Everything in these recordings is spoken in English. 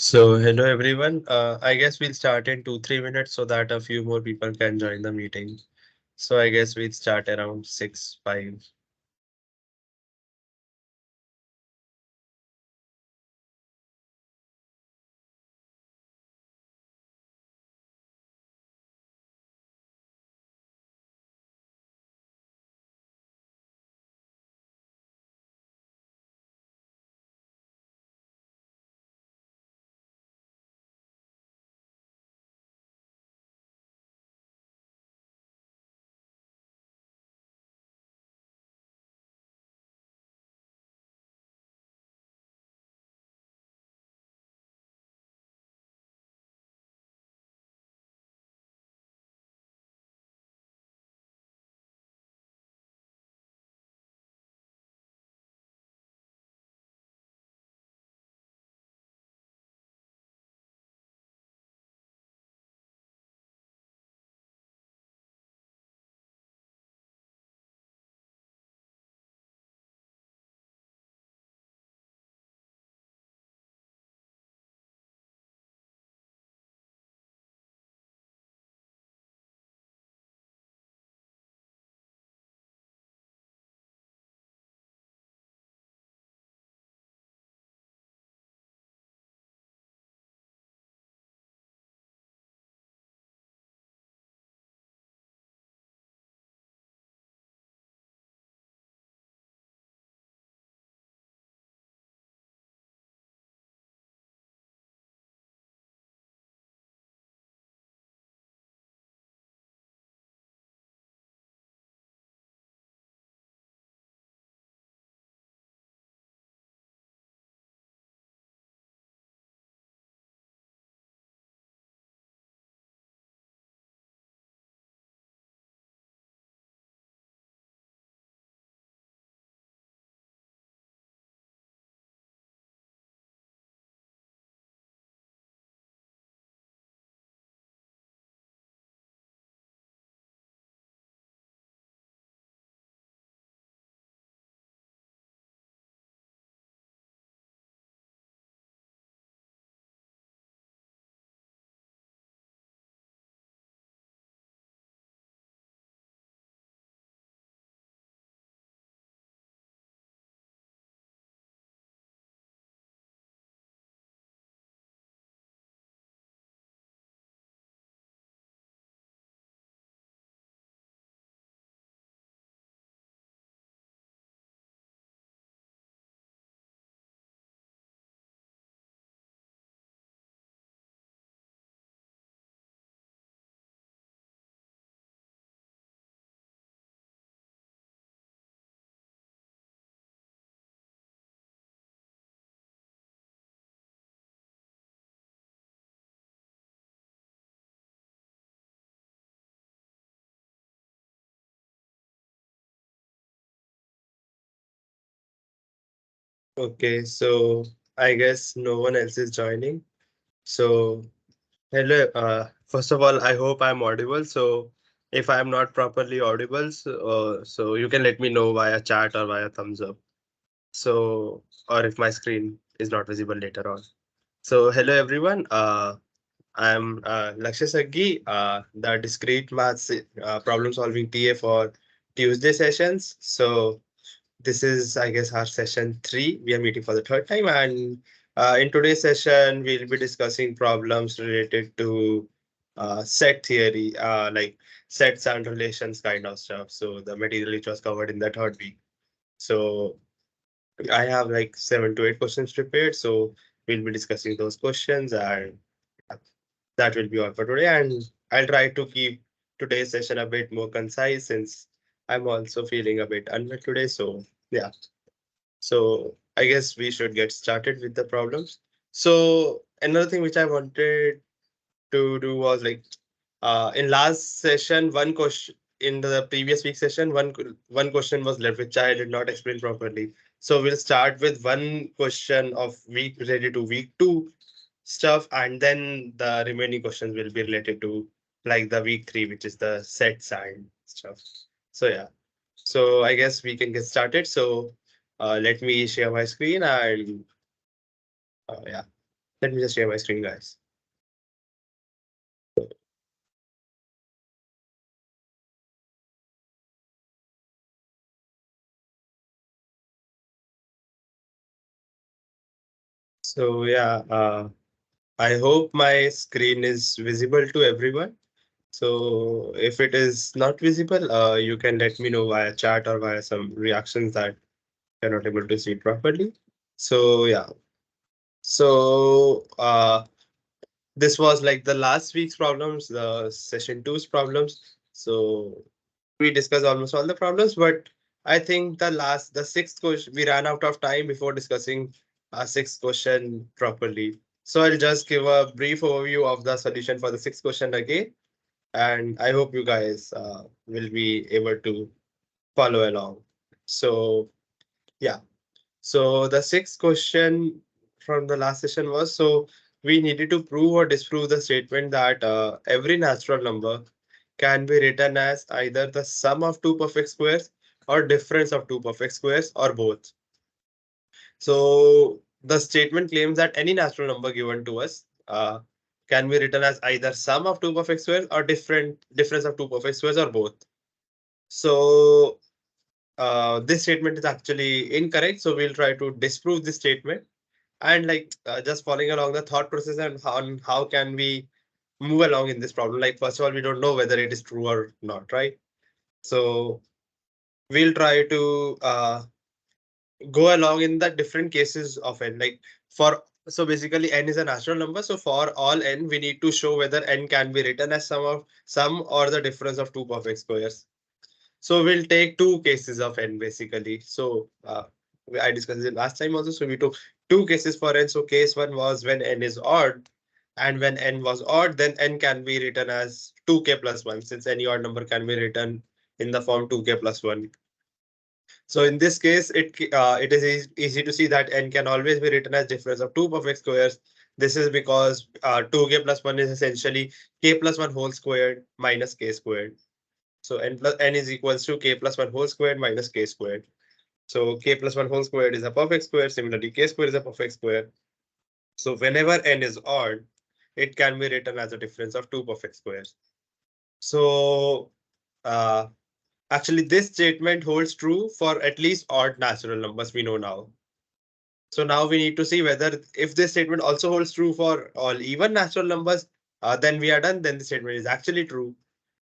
Hello everyone. I guess we'll start in 2-3 minutes so that a few more people can join the meeting. So I guess we'll start around 6-5. Okay, so I guess no one else is joining. So hello. First of all, I hope I'm audible. So if I'm not properly audible, so you can let me know via chat or via thumbs up. So or if my screen is not visible later on. So hello everyone. I'm Lakshya Saggi, the discrete maths problem solving TA for Tuesday sessions. So this is, I guess, our session three. We are meeting for the third time, and in today's session, we'll be discussing problems related to set theory, like sets and relations kind of stuff. So the material which was covered in the third week. So I have like 7 to 8 questions prepared. So we'll be discussing those questions and that will be all for today. And I'll try to keep today's session a bit more concise since I'm also feeling a bit unwell today. So, yeah. So, I guess we should get started with the problems. So, another thing which I wanted to do was like in last session, one question in the previous week session, one question was left which I did not explain properly. So we'll start with one question of week related to week two stuff, and then the remaining questions will be related to like the week three, which is the sets and stuff. So yeah, so I guess we can get started. So let me share my screen and yeah. Let me just share my screen, guys. So yeah, I hope my screen is visible to everyone. So if it is not visible, you can let me know via chat or via some reactions that you're not able to see properly. So yeah, so this was like the last week's problems, the session two's problems. So we discussed almost all the problems, but I think the sixth question, we ran out of time before discussing our sixth question properly. So I'll just give a brief overview of the solution for the sixth question again, and I hope you guys will be able to follow along. So yeah. So the sixth question from the last session was, so we needed to prove or disprove the statement that every natural number can be written as either the sum of two perfect squares or difference of two perfect squares or both. So the statement claims that any natural number given to us can be written as either sum of two perfect squares or difference of two perfect squares or both. So this statement is actually incorrect. So we'll try to disprove this statement and like just following along the thought process and on how can we move along in this problem. Like first of all, we don't know whether it is true or not, right? So we'll try to go along in the different cases of n. Like for so basically n is a natural number. So for all n, we need to show whether n can be written as sum or the difference of two perfect squares. So we'll take two cases of n basically. So I discussed it last time also. So we took two cases for n. So case one was when n is odd, and when n was odd, then n can be written as 2k plus 1, since any odd number can be written in the form 2k plus 1. So in this case, it is easy to see that n can always be written as difference of two perfect squares. This is because 2k plus 1 is essentially k plus 1 whole squared minus k squared. So n is equals to k plus 1 whole squared minus k squared. So k plus 1 whole squared is a perfect square. Similarly, k squared is a perfect square. So whenever n is odd, it can be written as a difference of two perfect squares. So uh, actually, this statement holds true for at least odd natural numbers we know now. So now we need to see whether if this statement also holds true for all even natural numbers, then we are done. Then the statement is actually true.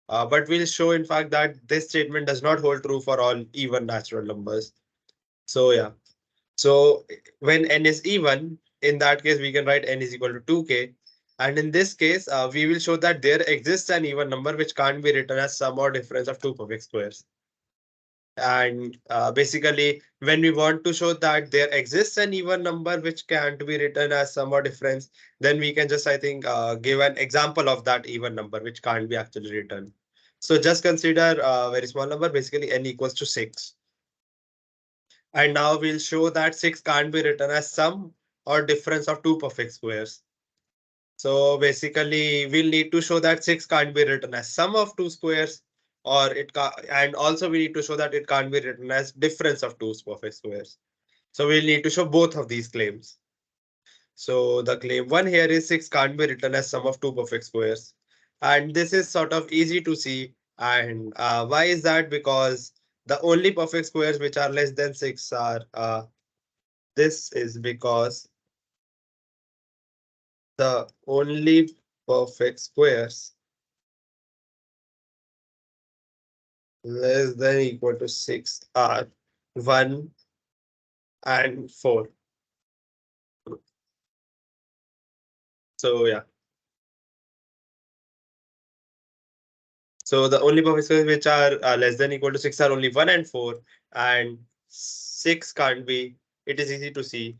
But we'll show, in fact, that this statement does not hold true for all even natural numbers. So yeah. So when n is even, in that case, we can write n is equal to 2k. And in this case, we will show that there exists an even number which can't be written as sum or difference of two perfect squares. And basically, when we want to show that there exists an even number which can't be written as sum or difference, then we can just, I think, give an example of that even number which can't be actually written. So just consider a very small number, basically n equals to 6. And now we'll show that 6 can't be written as sum or difference of two perfect squares. So basically, we'll need to show that 6 can't be written as sum of two squares, or and also we need to show that it can't be written as difference of two perfect squares. So we'll need to show both of these claims. So the claim one here is 6 can't be written as sum of two perfect squares. And this is sort of easy to see. And why is that? Because the only perfect squares which are less than 6 are this is because the only perfect squares less than equal to 6 are 1 and 4. So yeah. So the only perfect squares which are less than equal to 6 are only 1 and 4, and 6 can't be. It is easy to see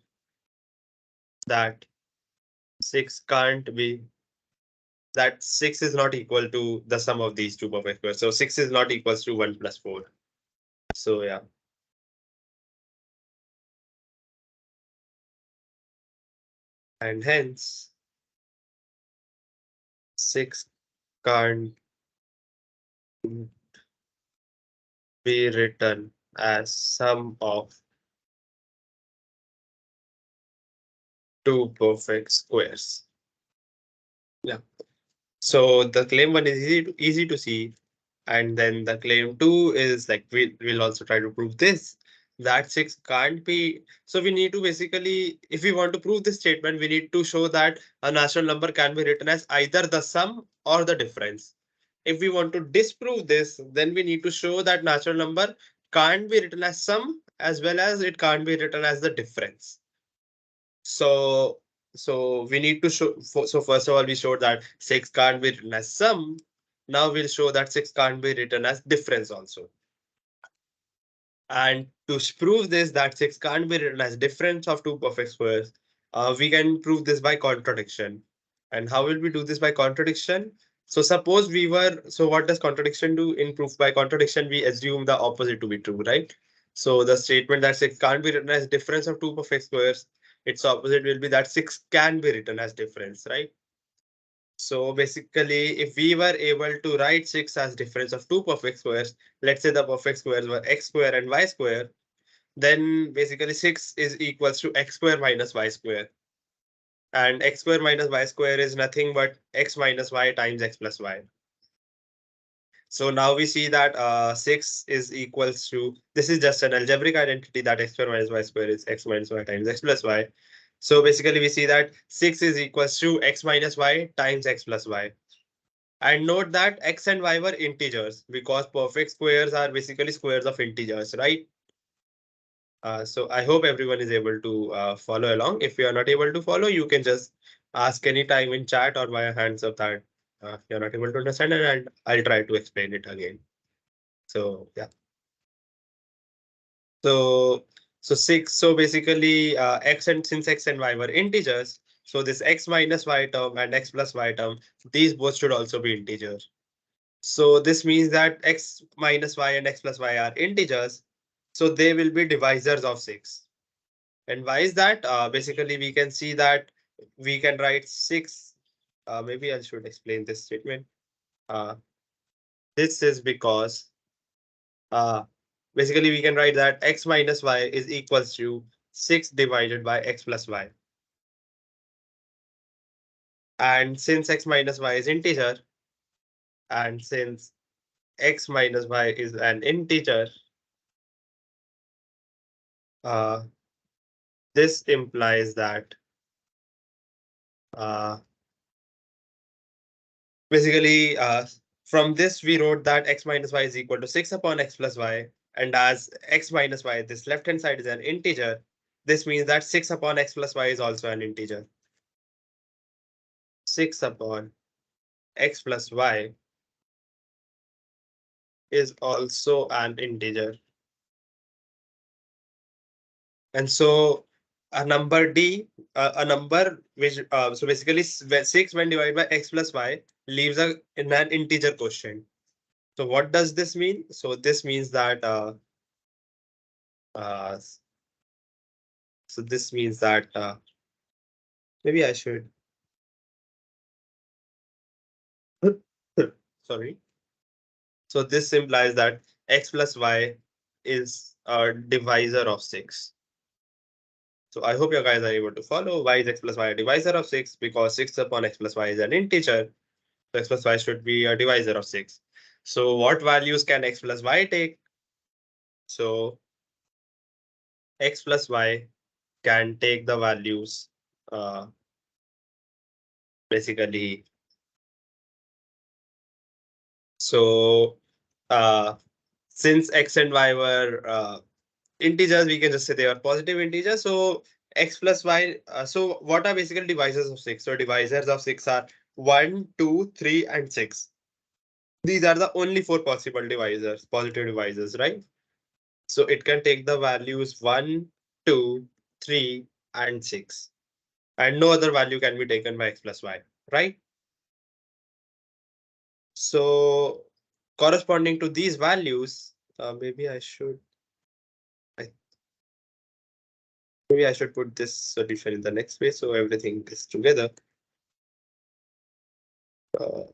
that 6 can't be, that 6 is not equal to the sum of these two perfect squares. So 6 is not equals to 1 plus 4. So yeah. And hence 6 can't be written as sum of two perfect squares. Yeah. So the claim one is easy to see. And then the claim two is like we'll also try to prove this, that six can't be. So we need to basically, if we want to prove this statement, we need to show that a natural number can be written as either the sum or the difference. If we want to disprove this, then we need to show that natural number can't be written as sum as well as it can't be written as the difference. So we need to show. So first of all, we showed that six can't be written as sum. Now we'll show that six can't be written as difference also. And to prove this, that six can't be written as difference of two perfect squares, we can prove this by contradiction. And how will we do this by contradiction? So suppose we were, so what does contradiction do? In proof by contradiction, we assume the opposite to be true, right? So the statement that six can't be written as difference of two perfect squares, its opposite will be that six can be written as difference, right? So basically, if we were able to write 6 as difference of two perfect squares, let's say the perfect squares were x square and y square, then basically 6 is equals to x square minus y square. And x square minus y square is nothing but x minus y times x plus y. So now we see that 6 is equals to, this is just an algebraic identity that x square minus y square is x minus y times x plus y. So basically we see that 6 is equals to x minus y times x plus y. And note that x and y were integers because perfect squares are basically squares of integers, right? So I hope everyone is able to follow along. If you are not able to follow, you can just ask any time in chat or via hands up that you're not able to understand, and I'll try to explain it again. So yeah. So six. So basically, x and since x and y were integers, so this x minus y term and x plus y term, these both should also be integers. So this means that x minus y and x plus y are integers. So they will be divisors of 6. And why is that? Basically, we can see that we can write 6. Maybe I should explain this statement. Uh, this is because uh, basically we can write that x minus y is equals to 6 divided by x plus y. And since x minus y is integer, and since x minus y is an integer, uh, this implies that uh, basically from this we wrote that x minus y is equal to 6 upon x plus y, and as x minus y, this left hand side is an integer, this means that 6 upon x plus y is also an integer. 6 upon x plus y is also an integer. And so a number d, a number which so basically 6 when divided by x plus y leaves in an integer quotient. So what does this mean? So this means that uh, so this means that maybe I should. Sorry. So this implies that x plus y is a divisor of 6. So I hope you guys are able to follow. Why is x plus y a divisor of 6? Because 6 upon x plus y is an integer. So x plus y should be a divisor of 6. So what values can x plus y take? So x plus y can take the values uh, basically. So uh, since x and y were integers, we can just say they are positive integers. So x plus y. So what are basically divisors of 6? So divisors of 6 are 1, 2, 3, and 6. These are the only four possible divisors, positive divisors, right? So it can take the values 1, 2, 3, and 6. And no other value can be taken by x plus y, right? So corresponding to these values, maybe I should. Maybe I should put this solution in the next way so everything is together. Uh,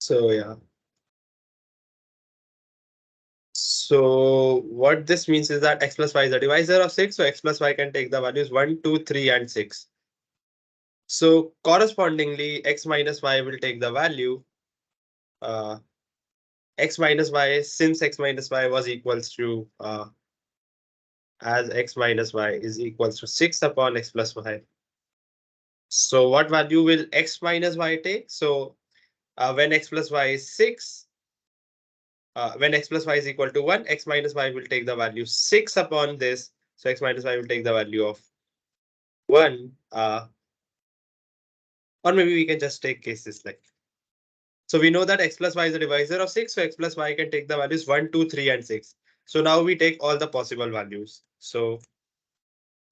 so yeah. So what this means is that x plus y is a divisor of 6. So x plus y can take the values 1, 2, 3, and 6. So correspondingly, x minus y will take the value uh, x minus y, since x minus y was equals to as x minus y is equals to 6 upon x plus y. So what value will x minus y take? So when x plus y is 6, when x plus y is equal to 1, x minus y will take the value 6 upon this. So x minus y will take the value of 1. Or maybe we can just take cases like. So we know that x plus y is a divisor of 6. So x plus y can take the values 1, 2, 3, and 6. So now we take all the possible values. So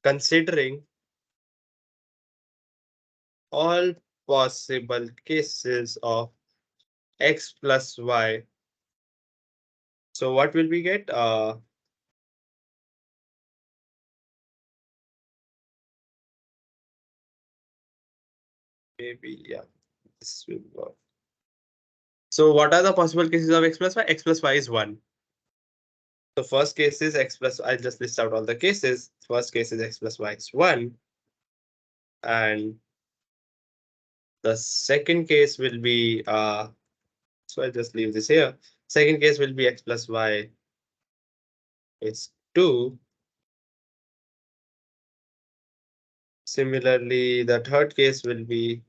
considering all possible cases of x plus y. So what will we get? Maybe, yeah, this will work. So what are the possible cases of x plus y? X plus y is 1. The first case is x plus, I'll just list out all the cases. First case is x plus y is 1. And the second case will be, so I'll just leave this here. Second case will be x plus y is 2. Similarly, the third case will be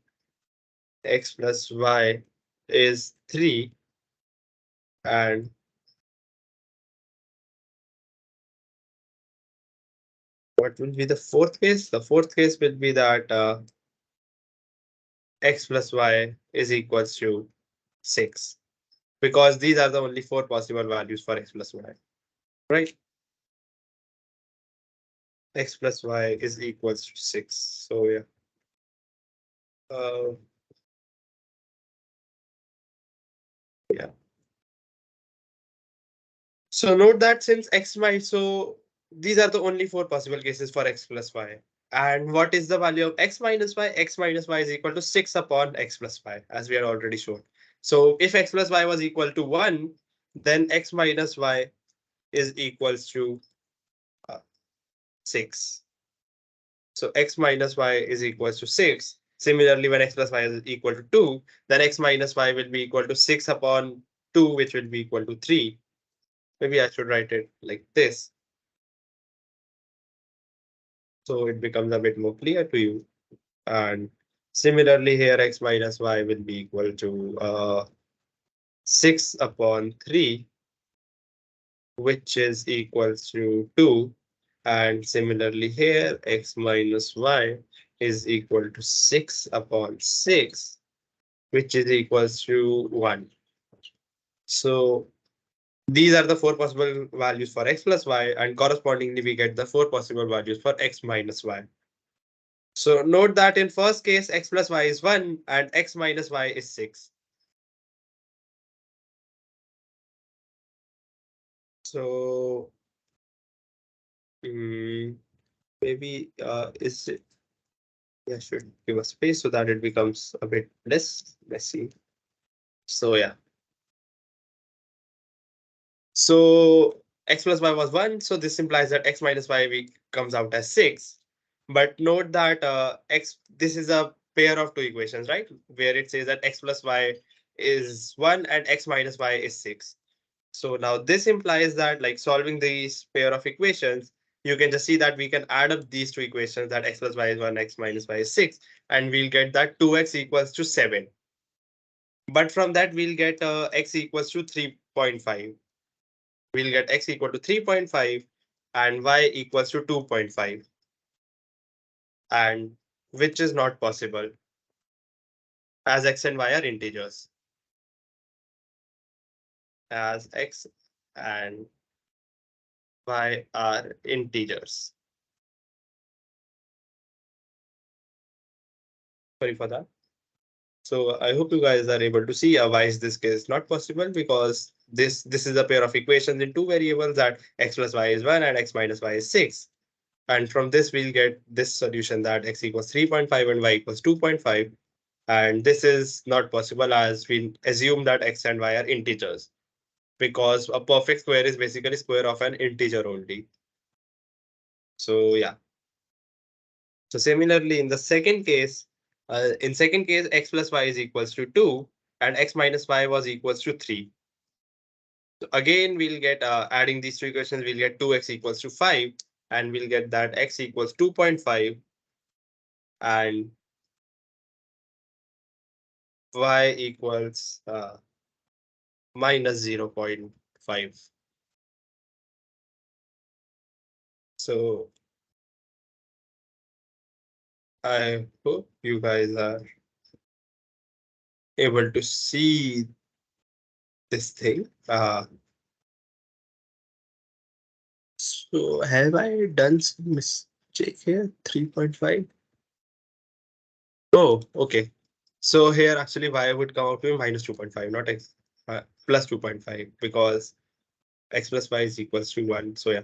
x plus y is 3. And what will be the fourth case? The fourth case will be that x plus y is equals to 6. Because these are the only 4 possible values for x plus y, right? X plus y is equals to 6. So yeah. Uh, yeah. So note that since x might, so these are the only 4 possible cases for x plus y. And what is the value of x minus y? X minus y is equal to 6 upon x plus y, as we had already shown. So if x plus y was equal to 1, then x minus y is equals to 6. So x minus y is equals to 6. Similarly, when x plus y is equal to 2, then x minus y will be equal to 6 upon 2, which will be equal to 3. Maybe I should write it like this, so it becomes a bit more clear to you. And similarly here, x minus y will be equal to 6 upon 3, which is equals to 2. And similarly here, x minus y is equal to 6 upon 6, which is equals to 1. So these are the 4 possible values for x plus y, and correspondingly we get the 4 possible values for x minus y. So note that in first case, x plus y is 1 and x minus y is 6. So maybe is it, yeah, should give a space so that it becomes a bit less messy. So yeah. So x plus y was 1. So this implies that x minus y comes out as 6. But note that this is a pair of two equations, right? Where it says that x plus y is 1 and x minus y is 6. So now this implies that, like, solving these pair of equations, you can just see that we can add up these two equations, that x plus y is 1, x minus y is 6, and we'll get that 2x equals to 7. But from that, we'll get x equals to 3.5. We'll get x equal to 3.5 and y equals to 2.5. And which is not possible, as x and y are integers. As x and y are integers. Sorry for that. So I hope you guys are able to see why is this case not possible, because this is a pair of equations in two variables, that x plus y is 1 and x minus y is 6. And from this, we'll get this solution that x equals 3.5 and y equals 2.5. And this is not possible, as we assume that x and y are integers. because a perfect square is basically square of an integer only. So yeah. So similarly, in the second case, x plus y is equals to 2 and x minus y was equals to 3. So again, we'll get adding these two equations, we'll get 2x equals to 5 and we'll get that x equals 2.5 and y equals minus 0.5. So I hope you guys are able to see this thing. So have I done some mistake here? 3.5. Oh, okay. So here actually y would come out to be minus 2.5, not x plus 2.5 because x plus y is equals to 1. So yeah.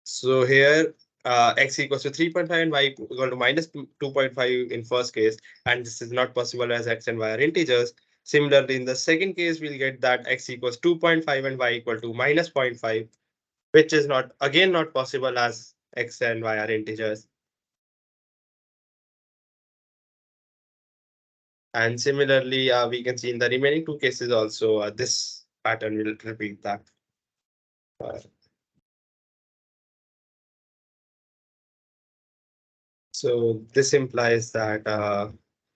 So here x equals to 3.5 and y equal to minus 2.5 in first case, and this is not possible as x and y are integers. Similarly, in the second case, we'll get that x equals 2.5 and y equal to minus zero point 0.5, which is not again not possible as x and y are integers. And similarly, we can see in the remaining two cases also this pattern will repeat that. Uh, so this implies that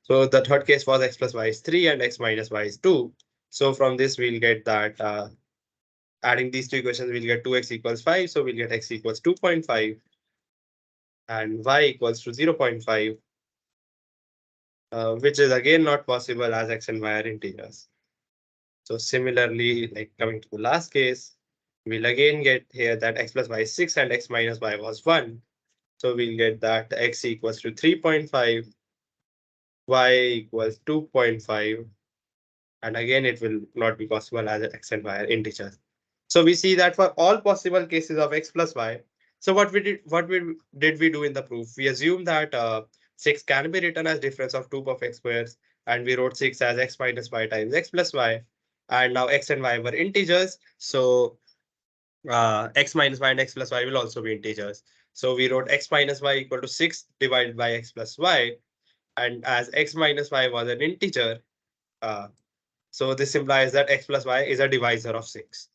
so the third case was x plus y is 3 and x minus y is 2. So from this we'll get that adding these two equations we'll get 2x equals 5. So we'll get x equals 2.5 and y equals to 0.5, which is again not possible as x and y are integers. So similarly, like coming to the last case, we'll again get here that x plus y is 6 and x minus y was 1. So we'll get that x equals to 3.5, y equals 2.5, and again it will not be possible as x and y are integers. So we see that for all possible cases of x plus y, so what we do in the proof? We assume that 6 can be written as difference of two perfect squares, and we wrote 6 as x minus y times x plus y, and now x and y were integers, so x minus y and x plus y will also be integers. So we wrote x minus y equal to 6 divided by x plus y, and as x minus y was an integer, uh, so this implies that x plus y is a divisor of 6.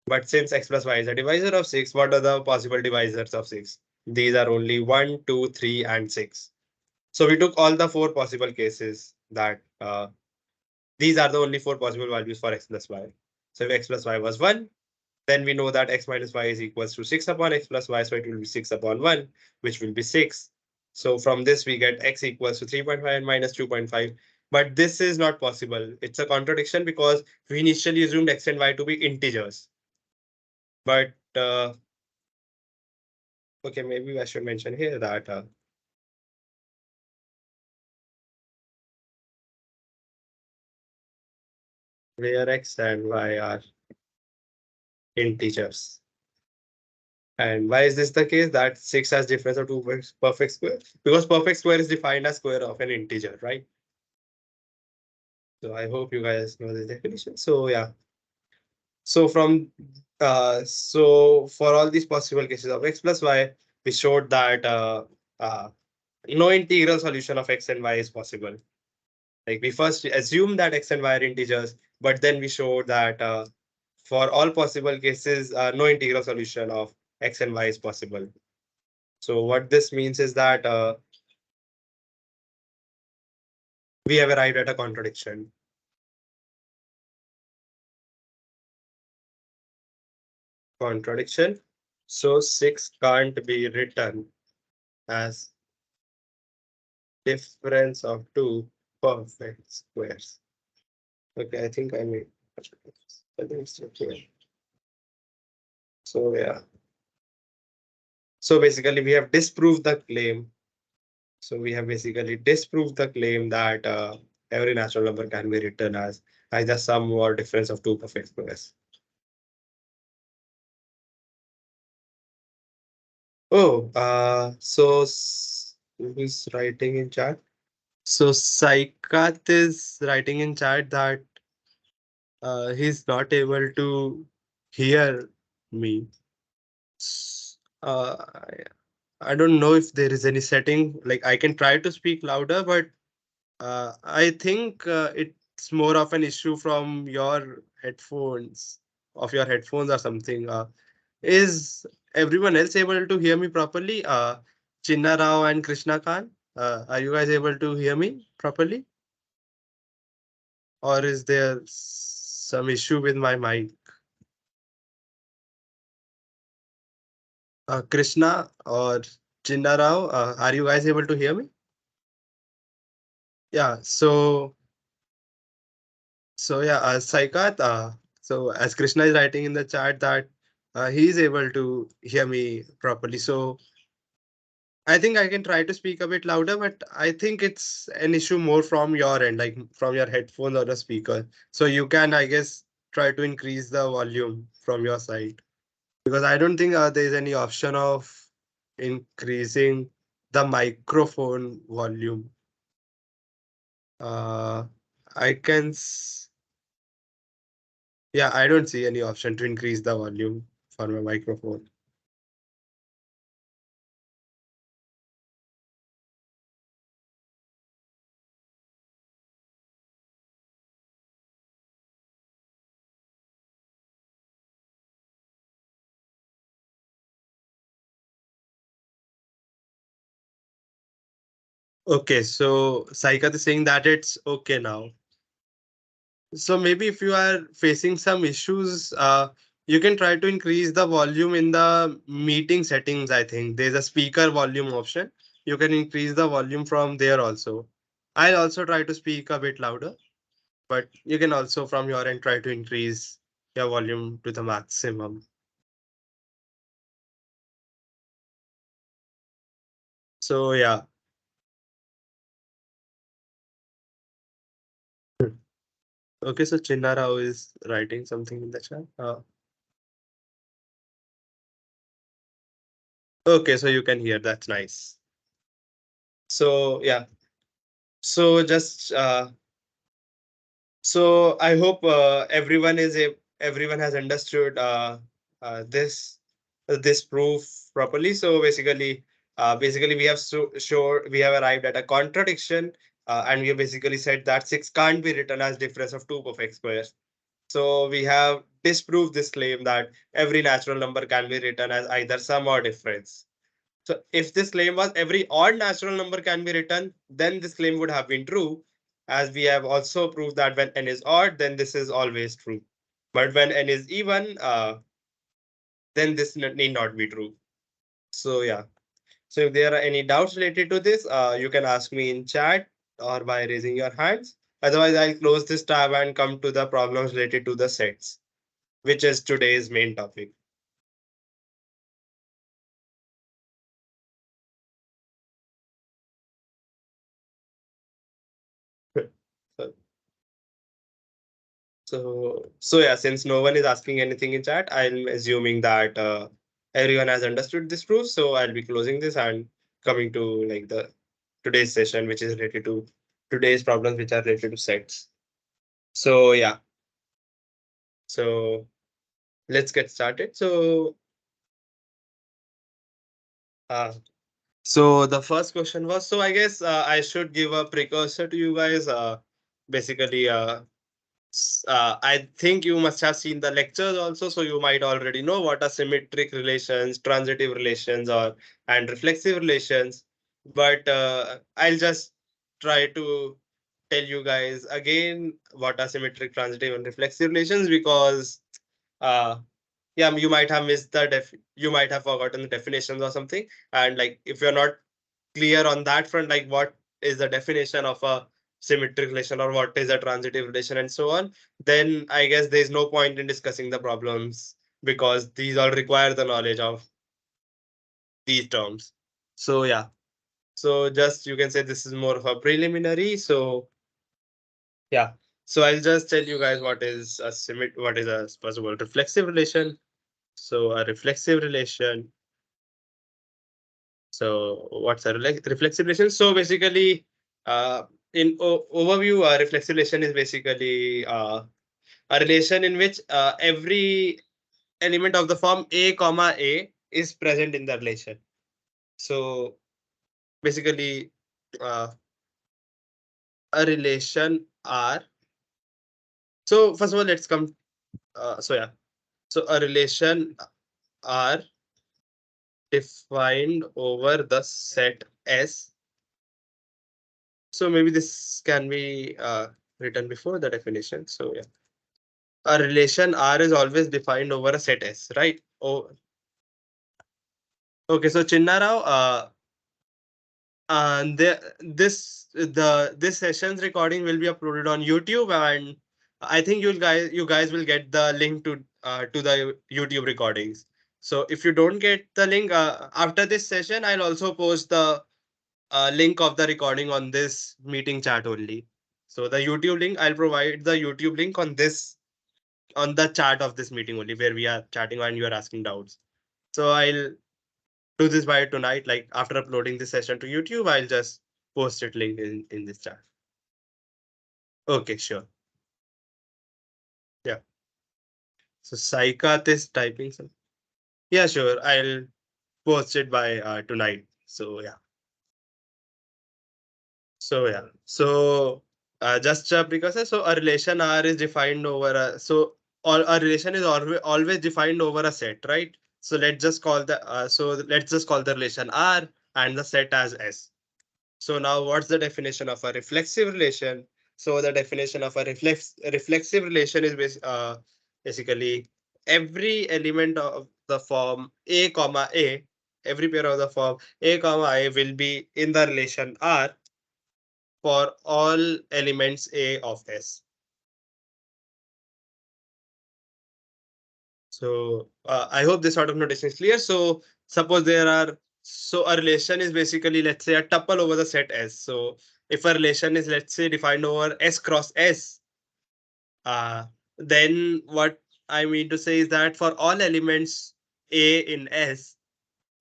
But since x plus y is a divisor of 6, what are the possible divisors of 6? These are only 1, 2, 3, and 6. So we took all the four possible cases that these are the only four possible values for x plus y. So if x plus y was 1, then we know that x minus y is equals to 6 upon x plus y, so it will be 6 upon 1, which will be 6. So from this, we get x equals to 3.5 and minus 2.5. But this is not possible. It's a contradiction because we initially assumed x and y to be integers. But okay, maybe I should mention here that where x and y are integers. And why is this the case? That 6 has difference of two perfect square? Because perfect square is defined as square of an integer, right? So I hope you guys know the definition. So yeah. So from so for all these possible cases of x plus y, we showed that no integral solution of x and y is possible. Like we first assumed that x and y are integers, but then we showed that for all possible cases, no integral solution of x and y is possible. So what this means is that we have arrived at a contradiction. Contradiction. So 6 can't be written as difference of two perfect squares. Okay, I think I made. I think it's okay. So yeah. So basically, we have disproved the claim. So we have basically disproved the claim that every natural number can be written as either sum or difference of two perfect squares. Oh, who's writing in chat? So Saikat is writing in chat that He's not able to hear me. I don't know if there is any setting, like I can try to speak louder, but I think it's more of an issue from your headphones, of your headphones or something. Is everyone else able to hear me properly? Chinna Rao and Krishna Khan, are you guys able to hear me properly? Or is there some issue with my mic? Krishna or Chinna Rao, are you guys able to hear me? Yeah, Saikat, so as Krishna is writing in the chat that he is able to hear me properly. So I think I can try to speak a bit louder, but I think it's an issue more from your end, like from your headphones or the speaker. So you can, I guess, try to increase the volume from your side, because I don't think there is any option of increasing the microphone volume. Uh, I can. Yeah, I don't see any option to increase the volume for my microphone. Okay, so Saikat is saying that it's okay now. So maybe if you are facing some issues, you can try to increase the volume in the meeting settings. I think there's a speaker volume option. You can increase the volume from there also. I'll also try to speak a bit louder, but you can also from your end try to increase your volume to the maximum. So yeah. Okay, so Chinnarao is writing something in the chat. Okay, so you can hear. That's nice. So yeah. So just so I hope everyone has understood this proof properly. So basically we have we have arrived at a contradiction, and we have basically said that six can't be written as difference of two perfect squares. So we have disproved this claim that every natural number can be written as either sum or difference. So if this claim was every odd natural number can be written, then this claim would have been true, as we have also proved that when n is odd, then this is always true. But when n is even, then this need not be true. So yeah. So if there are any doubts related to this, you can ask me in chat or by raising your hands. Otherwise, I'll close this tab and come to the problems related to the sets, which is today's main topic. So so yeah, since no one is asking anything in chat, I'm assuming that everyone has understood this proof. So I'll be closing this and coming to like the today's session, which is related to today's problems, which are related to sets. So yeah, so let's get started. Uh, so the first question was, so I guess I should give a precursor to you guys. Basically, I think you must have seen the lectures also, so you might already know what are symmetric relations, transitive relations, or and reflexive relations. But I'll just try to tell you guys again what are symmetric, transitive, and reflexive relations, because uh, yeah, you might have missed you might have forgotten the definitions or something. And like if you're not clear on that front, like what is the definition of a symmetric relation or what is a transitive relation and so on, then I guess there's no point in discussing the problems, because these all require the knowledge of these terms. So yeah, so just you can say this is more of a preliminary. So yeah, so I'll just tell you guys what is a possible reflexive relation. So a reflexive relation. So what's a reflexive relation? So basically, in overview, reflexive relation is basically A relation in which every element of the form A comma A is present in the relation. So basically, uh, a relation R. So first of all, let's come. So yeah. So a relation R defined over the set S. So maybe this can be written before the definition. So yeah, a relation R is always defined over a set S, right? Oh, okay. So Chinnarao, and this session's recording will be uploaded on YouTube, and I think you guys will get the link to the YouTube recordings. So if you don't get the link after this session, I'll also post the link of the recording on this meeting chat only. So the YouTube link, I'll provide the YouTube link on the chat of this meeting only, where we are chatting and you are asking doubts. So I'll do this by tonight. Like after uploading this session to YouTube, I'll just post it link in this chat. Okay, sure. Yeah. So Saikat is typing some. Yeah, sure. I'll post it by tonight. So yeah. So yeah. So just because so a relation R is defined over a so or a relation is always defined over a set, right? So let's just call the relation R and the set as S. So now what's the definition of a reflexive relation? So the definition of a reflexive relation is basically every element of the form A comma A, every pair of the form A comma A will be in the relation R for all elements A of S. So I hope this sort of notation is clear. So suppose so a relation is basically, let's say, a tuple over the set S. So if a relation is, let's say, defined over S cross S, uh, then what I mean to say is that for all elements A in S,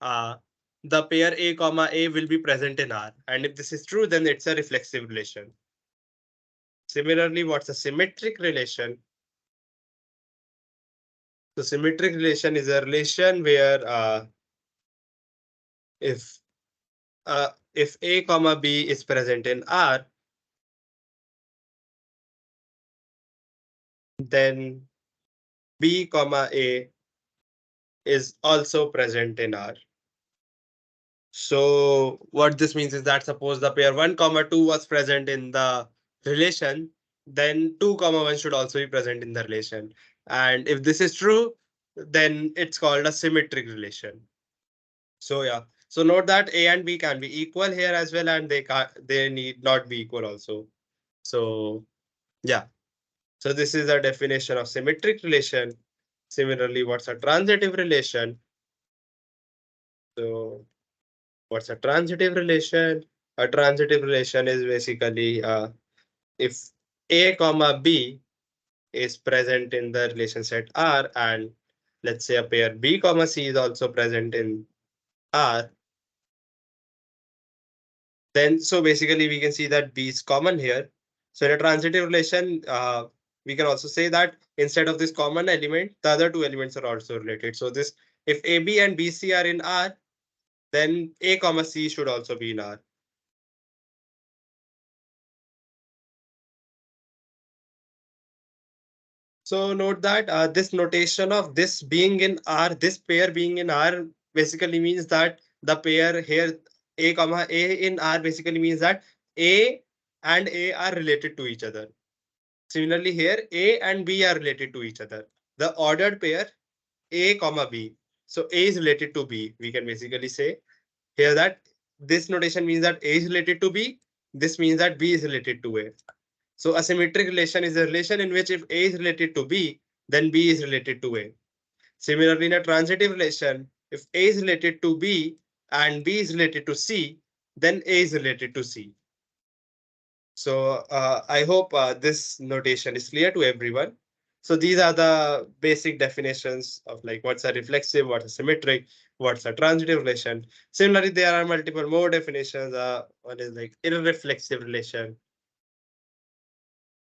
uh, the pair A comma A will be present in R. And if this is true, then it's a reflexive relation. Similarly, what's a symmetric relation? So symmetric relation is a relation where if if A comma B is present in R, then B comma A is also present in R. So what this means is that suppose the pair 1 comma 2 was present in the relation, then 2 comma 1 should also be present in the relation. And if this is true, then it's called a symmetric relation. So yeah. So note that A and B can be equal here as well, and they need not be equal also. So yeah. So this is a definition of symmetric relation. Similarly, what's a transitive relation? So what's a transitive relation? A transitive relation is basically if A comma B is present in the relation set R, and let's say a pair B comma C is also present in R, then so basically we can see that B is common here. So in a transitive relation, we can also say that instead of this common element, the other two elements are also related. So this if AB and BC are in R, then A comma C should also be in R. So note that this notation of this being in R, this pair being in R, basically means that the pair here A comma A in R basically means that A and A are related to each other. Similarly here A and B are related to each other. The ordered pair A comma B. So A is related to B. We can basically say here that this notation means that A is related to B. This means that B is related to A. So a symmetric relation is a relation in which if A is related to B, then B is related to A. Similarly, in a transitive relation, if A is related to B and B is related to C, then A is related to C. So I hope this notation is clear to everyone. So these are the basic definitions of like what's a reflexive, what's a symmetric, what's a transitive relation. Similarly, there are multiple more definitions. One is like irreflexive relation.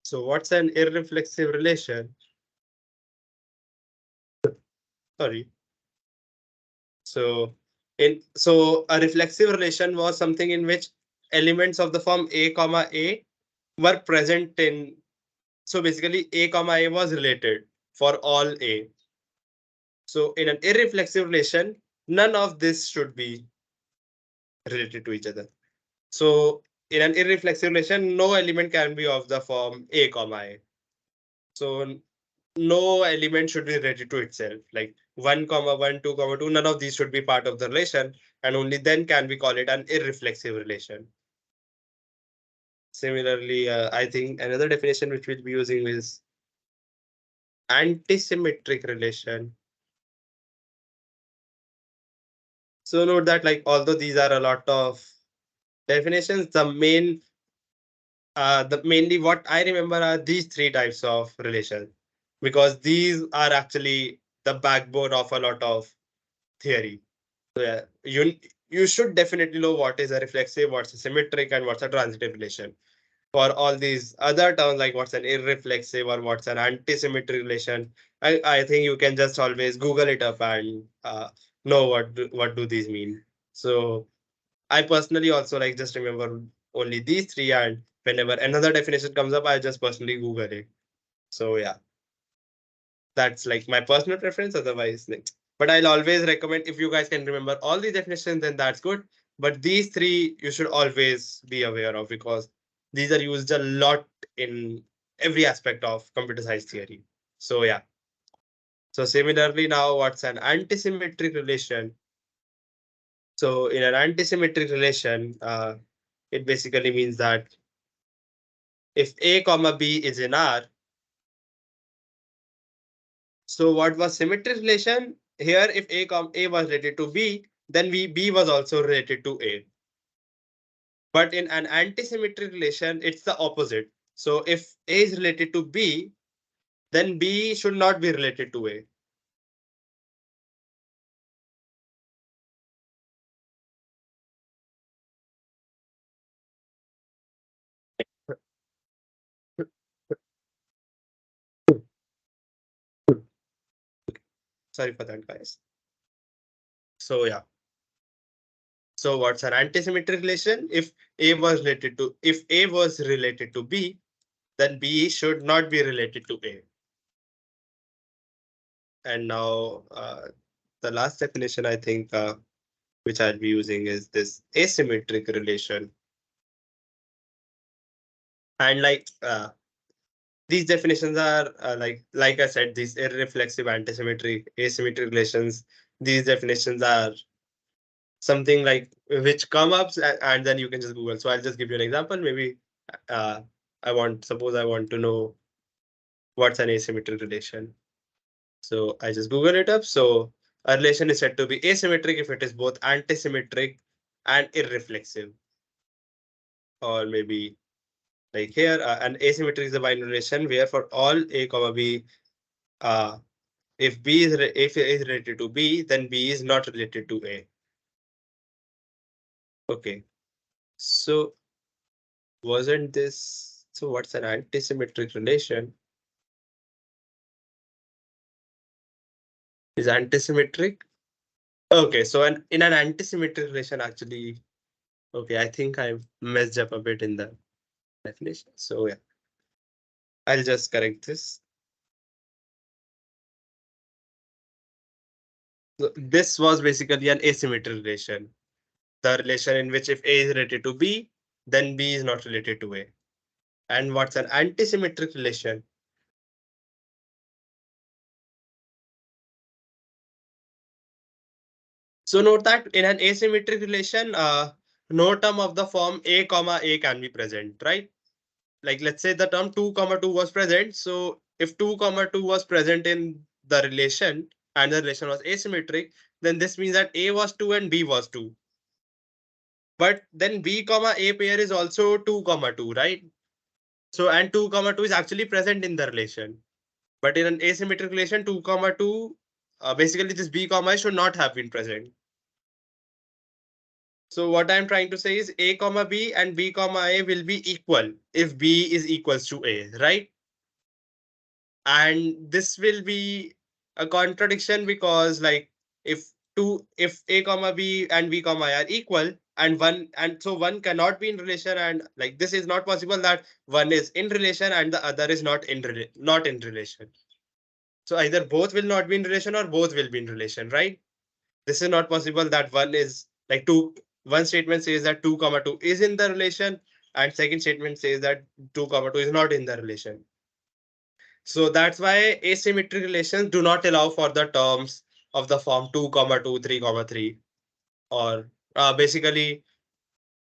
So what's an irreflexive relation? Sorry. So a reflexive relation was something in which elements of the form a comma a were present in. So basically, a comma a was related for all a. So in an irreflexive relation, none of this should be related to each other. So in an irreflexive relation, no element can be of the form a comma a. So no element should be related to itself. Like 1 comma 1, 2 comma 2, none of these should be part of the relation, and only then can we call it an irreflexive relation. Similarly, I think another definition which we'll be using is antisymmetric relation. So note that, like, although these are a lot of definitions, the mainly what I remember are these three types of relations, because these are actually the backbone of a lot of theory. So yeah, you should definitely know what is a reflexive, what's a symmetric, and what's a transitive relation. For all these other terms, like what's an irreflexive or what's an antisymmetric relation, I think you can just always Google it up and know what do these mean. So I personally also like just remember only these three, and whenever another definition comes up, I just personally Google it. So yeah, that's like my personal preference. Otherwise, like, but I'll always recommend, if you guys can remember all the definitions, then that's good. But these three you should always be aware of, because these are used a lot in every aspect of computer science theory. So yeah. So similarly, now what's an antisymmetric relation? So in an antisymmetric relation, it basically means that if A comma B is in R, so what was symmetric relation? Here, if A was related to B, then B was also related to A. But in an antisymmetric relation, it's the opposite. So if A is related to B, then B should not be related to A. Sorry for that, guys. So yeah. So what's an antisymmetric relation? If A was related to B, then B should not be related to A. And now the last definition, I think, which I'll be using is this asymmetric relation. And like these definitions are like I said, these irreflexive, antisymmetric, asymmetric relations. These definitions are something like which come up, and then you can just Google. So I'll just give you an example. Maybe uh, suppose I want to know what's an asymmetric relation. So I just Google it up. So a relation is said to be asymmetric if it is both antisymmetric and irreflexive. Or maybe like here, an asymmetric is a binary relation where for all A comma B, uh, if A is related to B, then B is not related to A. Okay. So wasn't this, so what's an antisymmetric relation? Is antisymmetric? Okay, so in an antisymmetric relation, actually, okay, I think I messed up a bit in the definition. So yeah, I'll just correct this. So this was basically an asymmetric relation. The relation in which if A is related to B, then B is not related to A. And what's an antisymmetric relation? So note that in an asymmetric relation, no term of the form A comma A can be present, right? Like let's say the term 2 comma 2 was present. So if 2 comma 2 was present in the relation and the relation was asymmetric, then this means that A was 2 and B was 2. But then B comma A pair is also 2 comma 2, right? So and 2 comma 2 is actually present in the relation. But in an asymmetric relation, 2 comma 2, basically this B comma should not have been present. So what I'm trying to say is A comma B and B comma A will be equal if B is equals to A, right? And this will be a contradiction because like if a comma b and b comma I are equal and one cannot be in relation, and like this is not possible that one is in relation and the other is not in relation. So either both will not be in relation or both will be in relation, right? This is not possible that one is like two. One statement says that 2 comma 2 is in the relation, and second statement says that 2 comma 2 is not in the relation. So that's why asymmetric relations do not allow for the terms of the form 2 comma 2 3 comma 3, or basically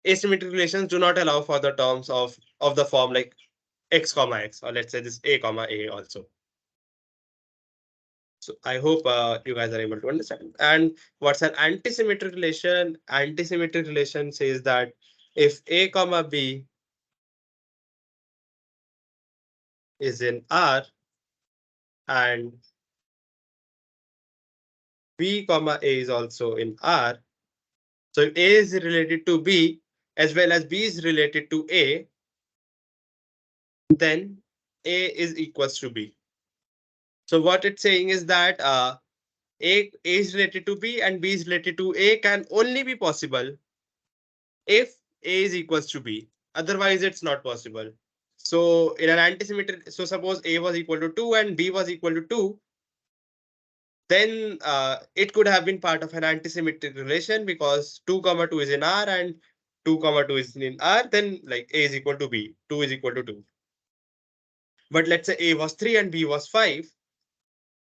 asymmetric relations do not allow for the terms of the form like x comma x, or let's say this a comma a also. So I hope you guys are able to understand. And what's an antisymmetric relation? Antisymmetric relation says that if a comma b is in R and b comma a is also in R, so if A is related to B as well as B is related to A, then A is equals to B. So what it's saying is that A is related to B and B is related to A can only be possible if A is equals to B. Otherwise, it's not possible. So in an antisymmetric, so suppose A was equal to 2 and B was equal to 2, then it could have been part of an antisymmetric relation because 2 comma 2 is in R and 2 comma 2 is in R, then like A is equal to B, 2 is equal to 2. But let's say A was 3 and B was 5.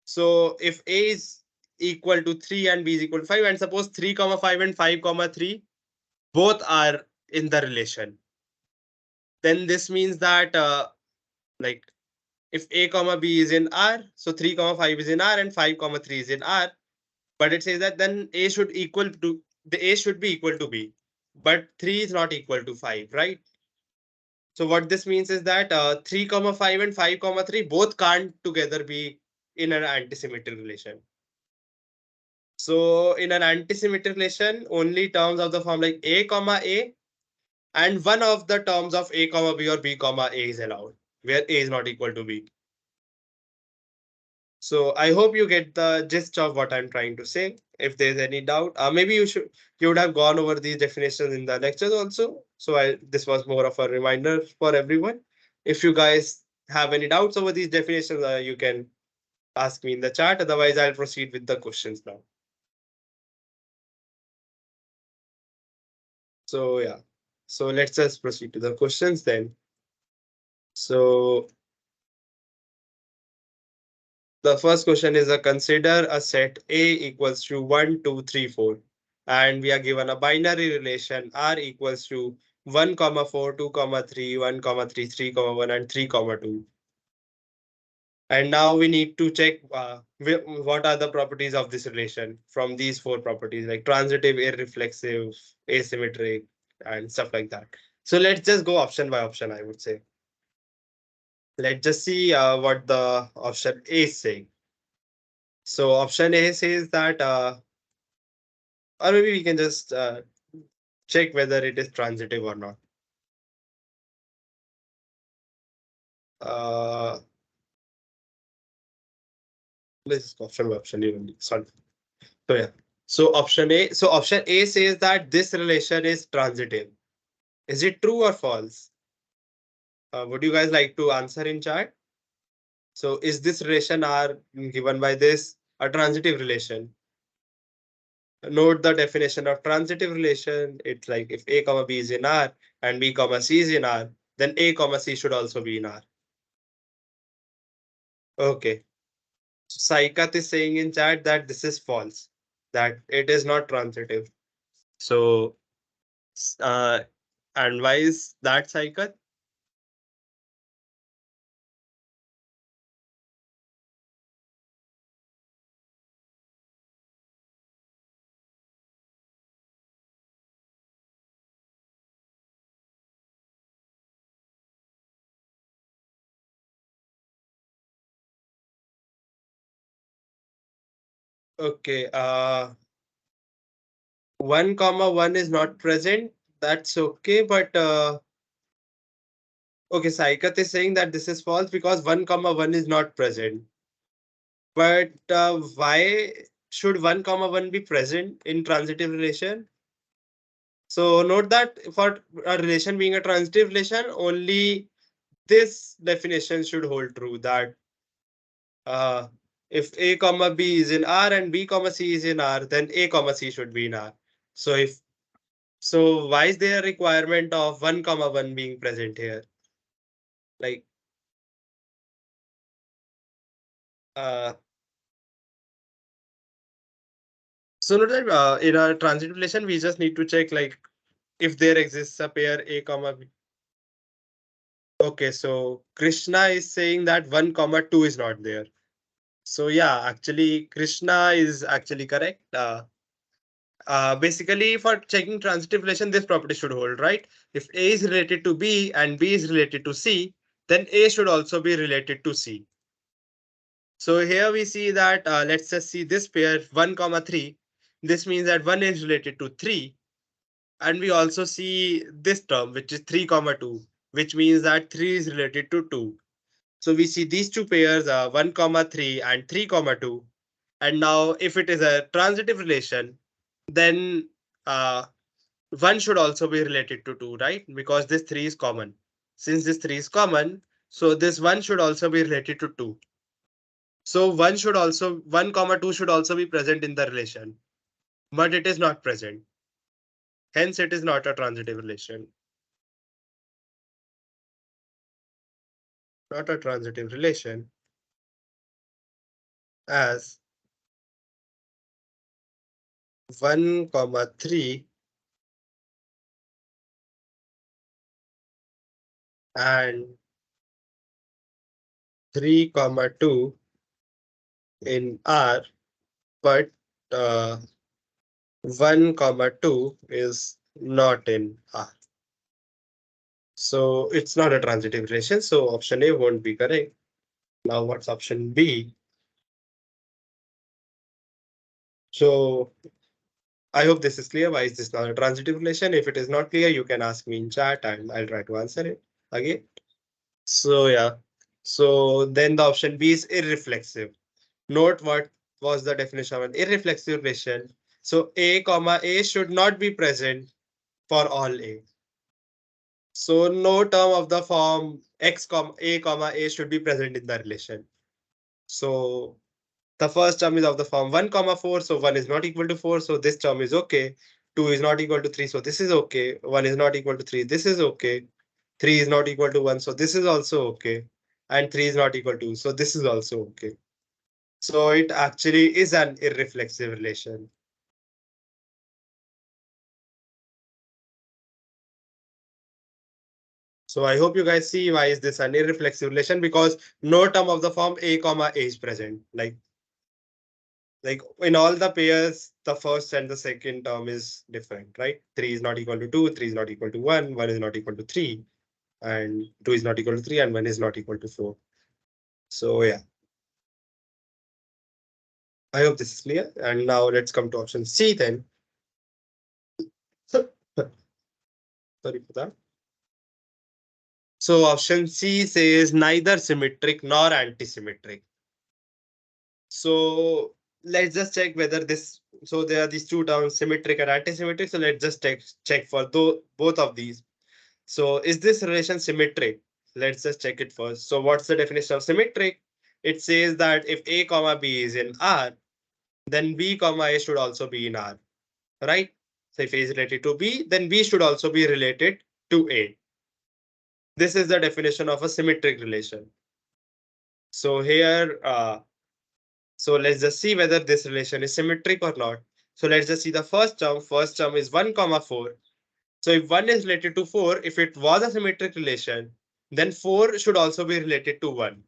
So if A is equal to 3 and B is equal to 5, and suppose 3 comma 5 and 5 comma 3 both are in the relation, then this means that like if A comma B is in R, so 3 comma 5 is in R and 5 comma 3 is in R. But it says that then A should be equal to B, but 3 is not equal to 5, right? So what this means is that 3 comma 5 and 5 comma 3 both can't together be in an antisymmetric relation. So in an antisymmetric relation, only terms of the form like A comma A and one of the terms of A comma B or B comma A is allowed, where A is not equal to B. So I hope you get the gist of what I'm trying to say. If there's any doubt, maybe you would have gone over these definitions in the lectures also. So this was more of a reminder for everyone. If you guys have any doubts over these definitions, you can ask me in the chat. Otherwise, I'll proceed with the questions now. So yeah, so let's just proceed to the questions then. So the first question is consider a set A equals to 1, 2, 3, 4. And we are given a binary relation R equals to 1, comma 4, 2, comma 3, 1, comma 3, 3, comma 1, and 3, comma 2. And now we need to check what are the properties of this relation from these four properties like transitive, irreflexive, asymmetric, and stuff like that. So let's just go option by option, I would say. Let's just see what the option A is saying. So option A says that, or maybe we can just check whether it is transitive or not. Uh, this option by option even. Sorry. So yeah. So option A. So option A says that this relation is transitive. Is it true or false? Would you guys like to answer in chat? So is this relation R given by this a transitive relation? Note the definition of transitive relation. It's like if A comma B is in R and B comma C is in R, then A comma C should also be in R. Okay. Saikat is saying in chat that this is false, that it is not transitive. So, uh, and why is that, Saikat? Okay, 1 comma 1 is not present. That's okay, but okay, Saikat is saying that this is false because 1 comma 1 is not present. But why should 1 comma 1 be present in transitive relation? So note that for a relation being a transitive relation, only this definition should hold true, that uh, if A comma B is in R and B comma C is in R, then A comma C should be in R. So if so, why is there a requirement of 1 comma 1 being present here? Like uh, so note that in a transitive relation, we just need to check like if there exists a pair A comma B. Okay, so Krishna is saying that 1 comma 2 is not there. So yeah, actually Krishna is actually correct. Basically, for checking transitive relation, this property should hold, right? If A is related to B and B is related to C, then A should also be related to C. So here we see that, let's just see this pair 1 comma 3. This means that 1 is related to 3. And we also see this term, which is 3 comma 2, which means that 3 is related to 2. So we see these two pairs are 1 comma 3 and 3 comma 2. And now if it is a transitive relation, then uh, 1 should also be related to 2, right? Because this 3 is common. Since this 3 is common, so this 1 should also be related to 2. So 1 comma 2 should also be present in the relation, but it is not present. Hence, it is not a transitive relation. Not a transitive relation, as 1 comma 3 and 3 comma 2 in R, but uh, 1 comma 2 is not in R. So it's not a transitive relation. So option A won't be correct. Now what's option B? So I hope this is clear. Why is this not a transitive relation? If it is not clear, you can ask me in chat and I'll try to answer it again. So yeah. So then the option B is irreflexive. Note what was the definition of an irreflexive relation. So A comma A should not be present for all A. So no term of the form x comma A should be present in the relation. So the first term is of the form 1 comma 4, so 1 is not equal to 4, so this term is okay. 2 is not equal to 3, so this is okay. 1 is not equal to 3, this is okay. 3 is not equal to 1, so this is also okay. And 3 is not equal to, so this is also okay. So it actually is an irreflexive relation. So I hope you guys see why is this an irreflexive relation, because no term of the form A comma A is present. Like in all the pairs, the first and the second term is different, right? 3 is not equal to 2, 3 is not equal to 1, 1 is not equal to 3, and 2 is not equal to 3, and 1 is not equal to 4. So yeah, I hope this is clear. And now let's come to option C then. Sorry for that. So option C says neither symmetric nor antisymmetric. So let's just check whether this, so there are these two terms, symmetric and antisymmetric. So let's just check for both of these. So is this relation symmetric? Let's just check it first. So what's the definition of symmetric? It says that if A comma B is in R, then B comma A should also be in R, right? So if A is related to B, then B should also be related to A. This is the definition of a symmetric relation. So here, so let's just see whether this relation is symmetric or not. So let's just see the first term. First term is 1 comma 4. So if 1 is related to 4, if it was a symmetric relation, then 4 should also be related to 1.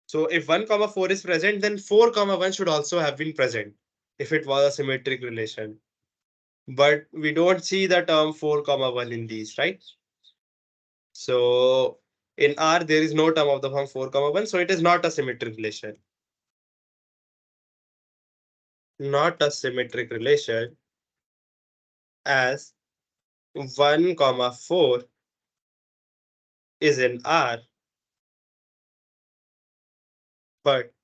So if 1 comma 4 is present, then 4 comma 1 should also have been present if it was a symmetric relation. But we don't see the term 4 comma 1 in these, right? So in R, there is no term of the form 4 comma 1. So it is not a symmetric relation. Not a symmetric relation, as 1 comma 4 is in R, but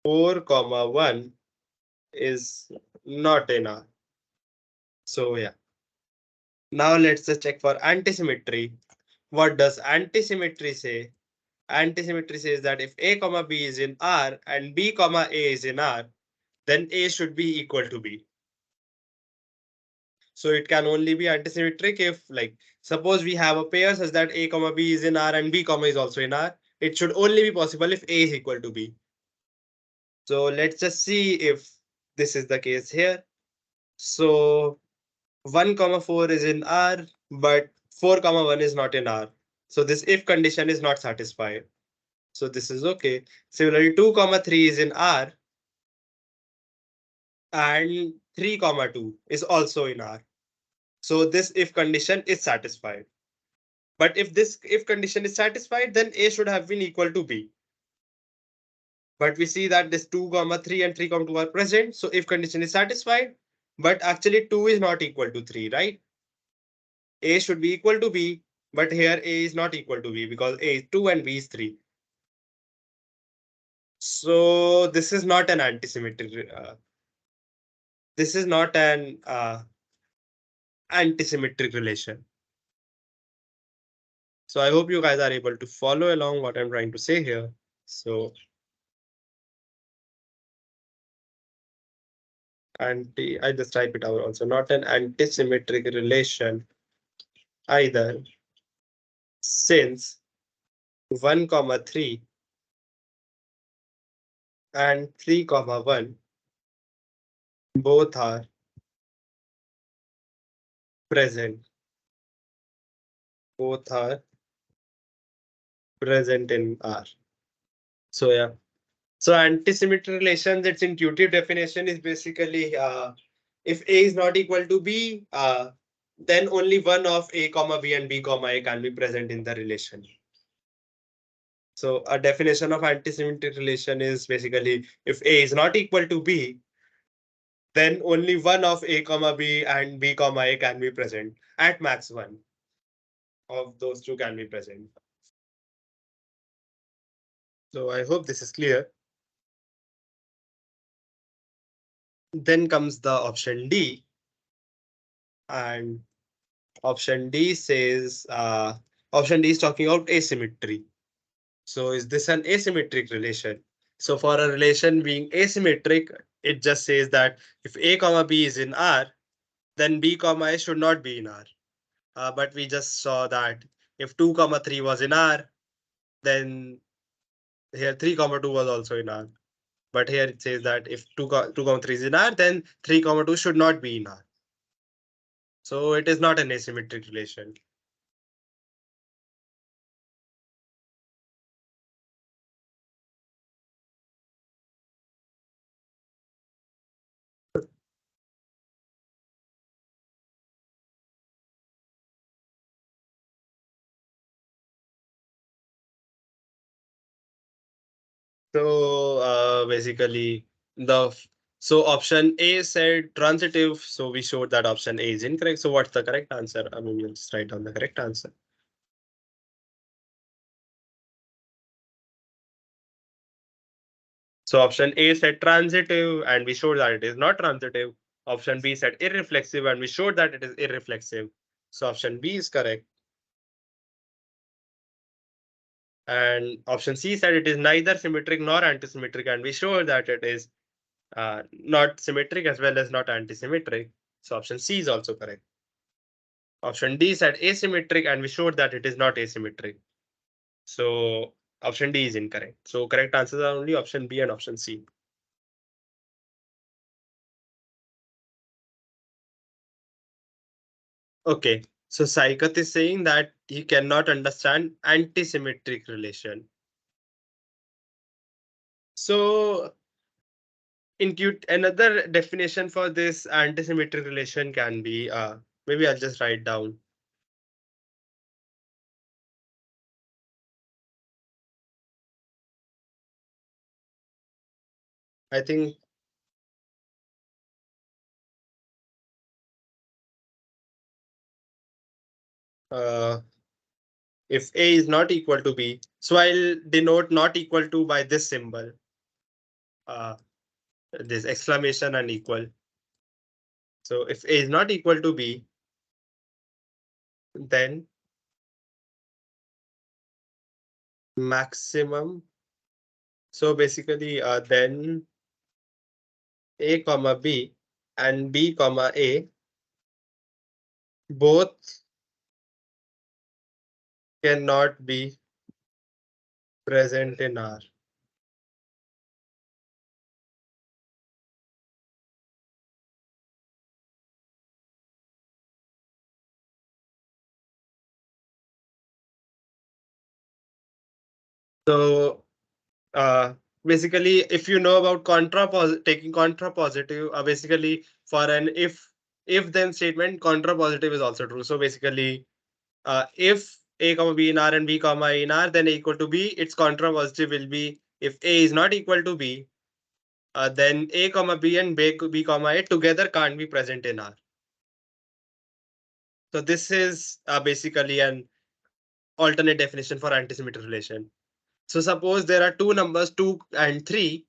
4, comma 1 is not in R. So yeah. Now let's just check for antisymmetry. What does antisymmetry say? Antisymmetry says that if A comma B is in R and B comma A is in R, then A should be equal to B. So it can only be antisymmetric if, like, suppose we have a pair such that A comma B is in R and B comma is also in R. It should only be possible if A is equal to B. So let's just see if this is the case here. So 1 comma 4 is in R, but 4 comma 1 is not in R. So this if condition is not satisfied. So this is okay. Similarly, 2 comma 3 is in R and 3 comma 2 is also in R. So this if condition is satisfied. But if this if condition is satisfied, then A should have been equal to B. But we see that this 2 comma 3 and 3 comma 2 are present. So if condition is satisfied, but actually 2 is not equal to 3, right? A should be equal to B, but here A is not equal to B because A is 2 and B is 3. So this is not an antisymmetric. This is not an antisymmetric relation. So I hope you guys are able to follow along what I'm trying to say here. So I just type it out also, not an antisymmetric relation either, since 1 comma 3 and 3 comma 1 both are present. Both are present in R. So yeah. So antisymmetric relations, its intuitive definition is basically if A is not equal to B, then only one of A comma B and B comma A can be present in the relation. So a definition of antisymmetric relation is basically if A is not equal to B, then only one of A comma B and B comma A can be present. At max one of those two can be present. So I hope this is clear. Then comes the option D, and option D says option D is talking about asymmetry. So is this an asymmetric relation? So for a relation being asymmetric, it just says that if A comma B is in R, then B comma A should not be in R. But we just saw that if 2 comma 3 was in R, then here 3 comma 2 was also in R. But here it says that if 2 comma 3 is in R, then 3 comma 2 should not be in R. So it is not an asymmetric relation. So basically the so option A said transitive, so we showed that option A is incorrect. So what's the correct answer? I mean, we'll just write down the correct answer. So option A said transitive, and we showed that it is not transitive. Option B said irreflexive, and we showed that it is irreflexive. So option B is correct. And option C said it is neither symmetric nor antisymmetric, and we showed that it is not symmetric as well as not antisymmetric. So option C is also correct. Option D said asymmetric, and we showed that it is not asymmetric. So option D is incorrect. So correct answers are only option B and option C. Okay. So Saikat is saying that he cannot understand antisymmetric relation. So another definition for this antisymmetric relation can be maybe I'll just write down. I think uh, if A is not equal to B, so I'll denote not equal to by this symbol. this exclamation and equal. So if A is not equal to B, then maximum. So basically, then A comma B and B comma A both cannot be present in R. So basically, if you know about taking contrapositive, basically for an if then statement, contrapositive is also true. So basically, if A comma B in R and B comma A in R, then A equal to B, its contrapositive will be if A is not equal to B, then A comma B and B comma A together can't be present in R. So this is basically an alternate definition for antisymmetric relation. So suppose there are two numbers, 2 and 3.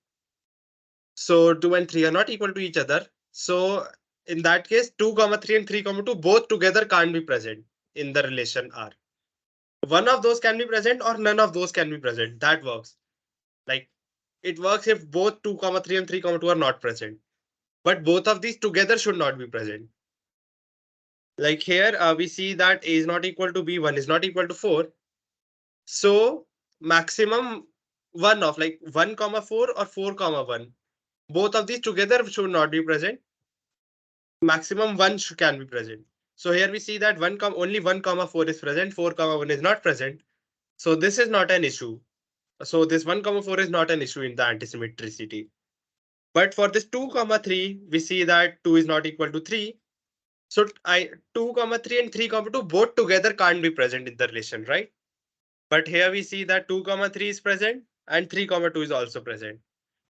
So 2 and 3 are not equal to each other. So in that case, 2 comma 3 and 3 comma 2 both together can't be present in the relation R. One of those can be present or none of those can be present. That works. Like it works if both 2 comma 3 and 3 comma 2 are not present. But both of these together should not be present. Like here, we see that A is not equal to B, 1 is not equal to 4. So maximum one of like 1 comma 4 or 4 comma 1. Both of these together should not be present. Maximum one can be present. So here we see that only 1 comma 4 is present, 4 comma 1 is not present. So this is not an issue. So this 1 comma 4 is not an issue in the antisymmetricity. But for this 2 comma 3, we see that 2 is not equal to 3. So 2 comma 3 and 3 comma 2 both together can't be present in the relation, right? But here we see that 2 comma 3 is present and 3 comma 2 is also present.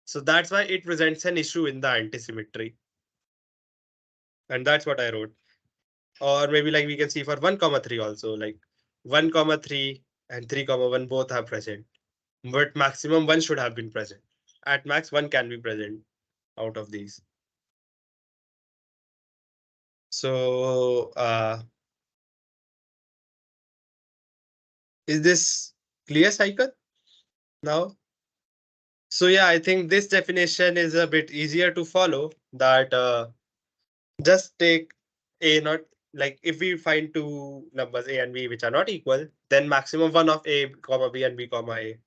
So that's why it presents an issue in the antisymmetry. And that's what I wrote. Or maybe like we can see for 1 comma 3 also, like 1 comma 3 and 3 comma 1 both are present. But maximum one should have been present. At max, one can be present out of these. So is this clear, cycle now? So yeah, I think this definition is a bit easier to follow. That just take A not, like if we find two numbers A and B which are not equal, then maximum one of A comma B and B comma A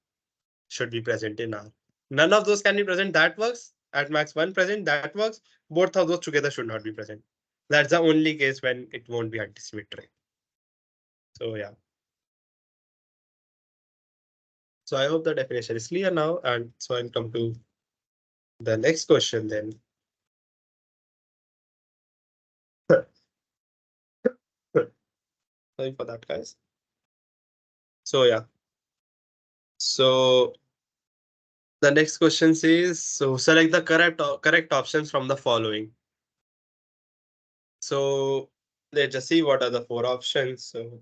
should be present in R. None of those can be present, that works. At max one present, that works. Both of those together should not be present. That's the only case when it won't be antisymmetric. So yeah. So I hope the definition is clear now. And so I'll come to the next question then. Sorry for that, guys. So yeah. So the next question says, so select the correct options from the following. So let's just see what are the four options. So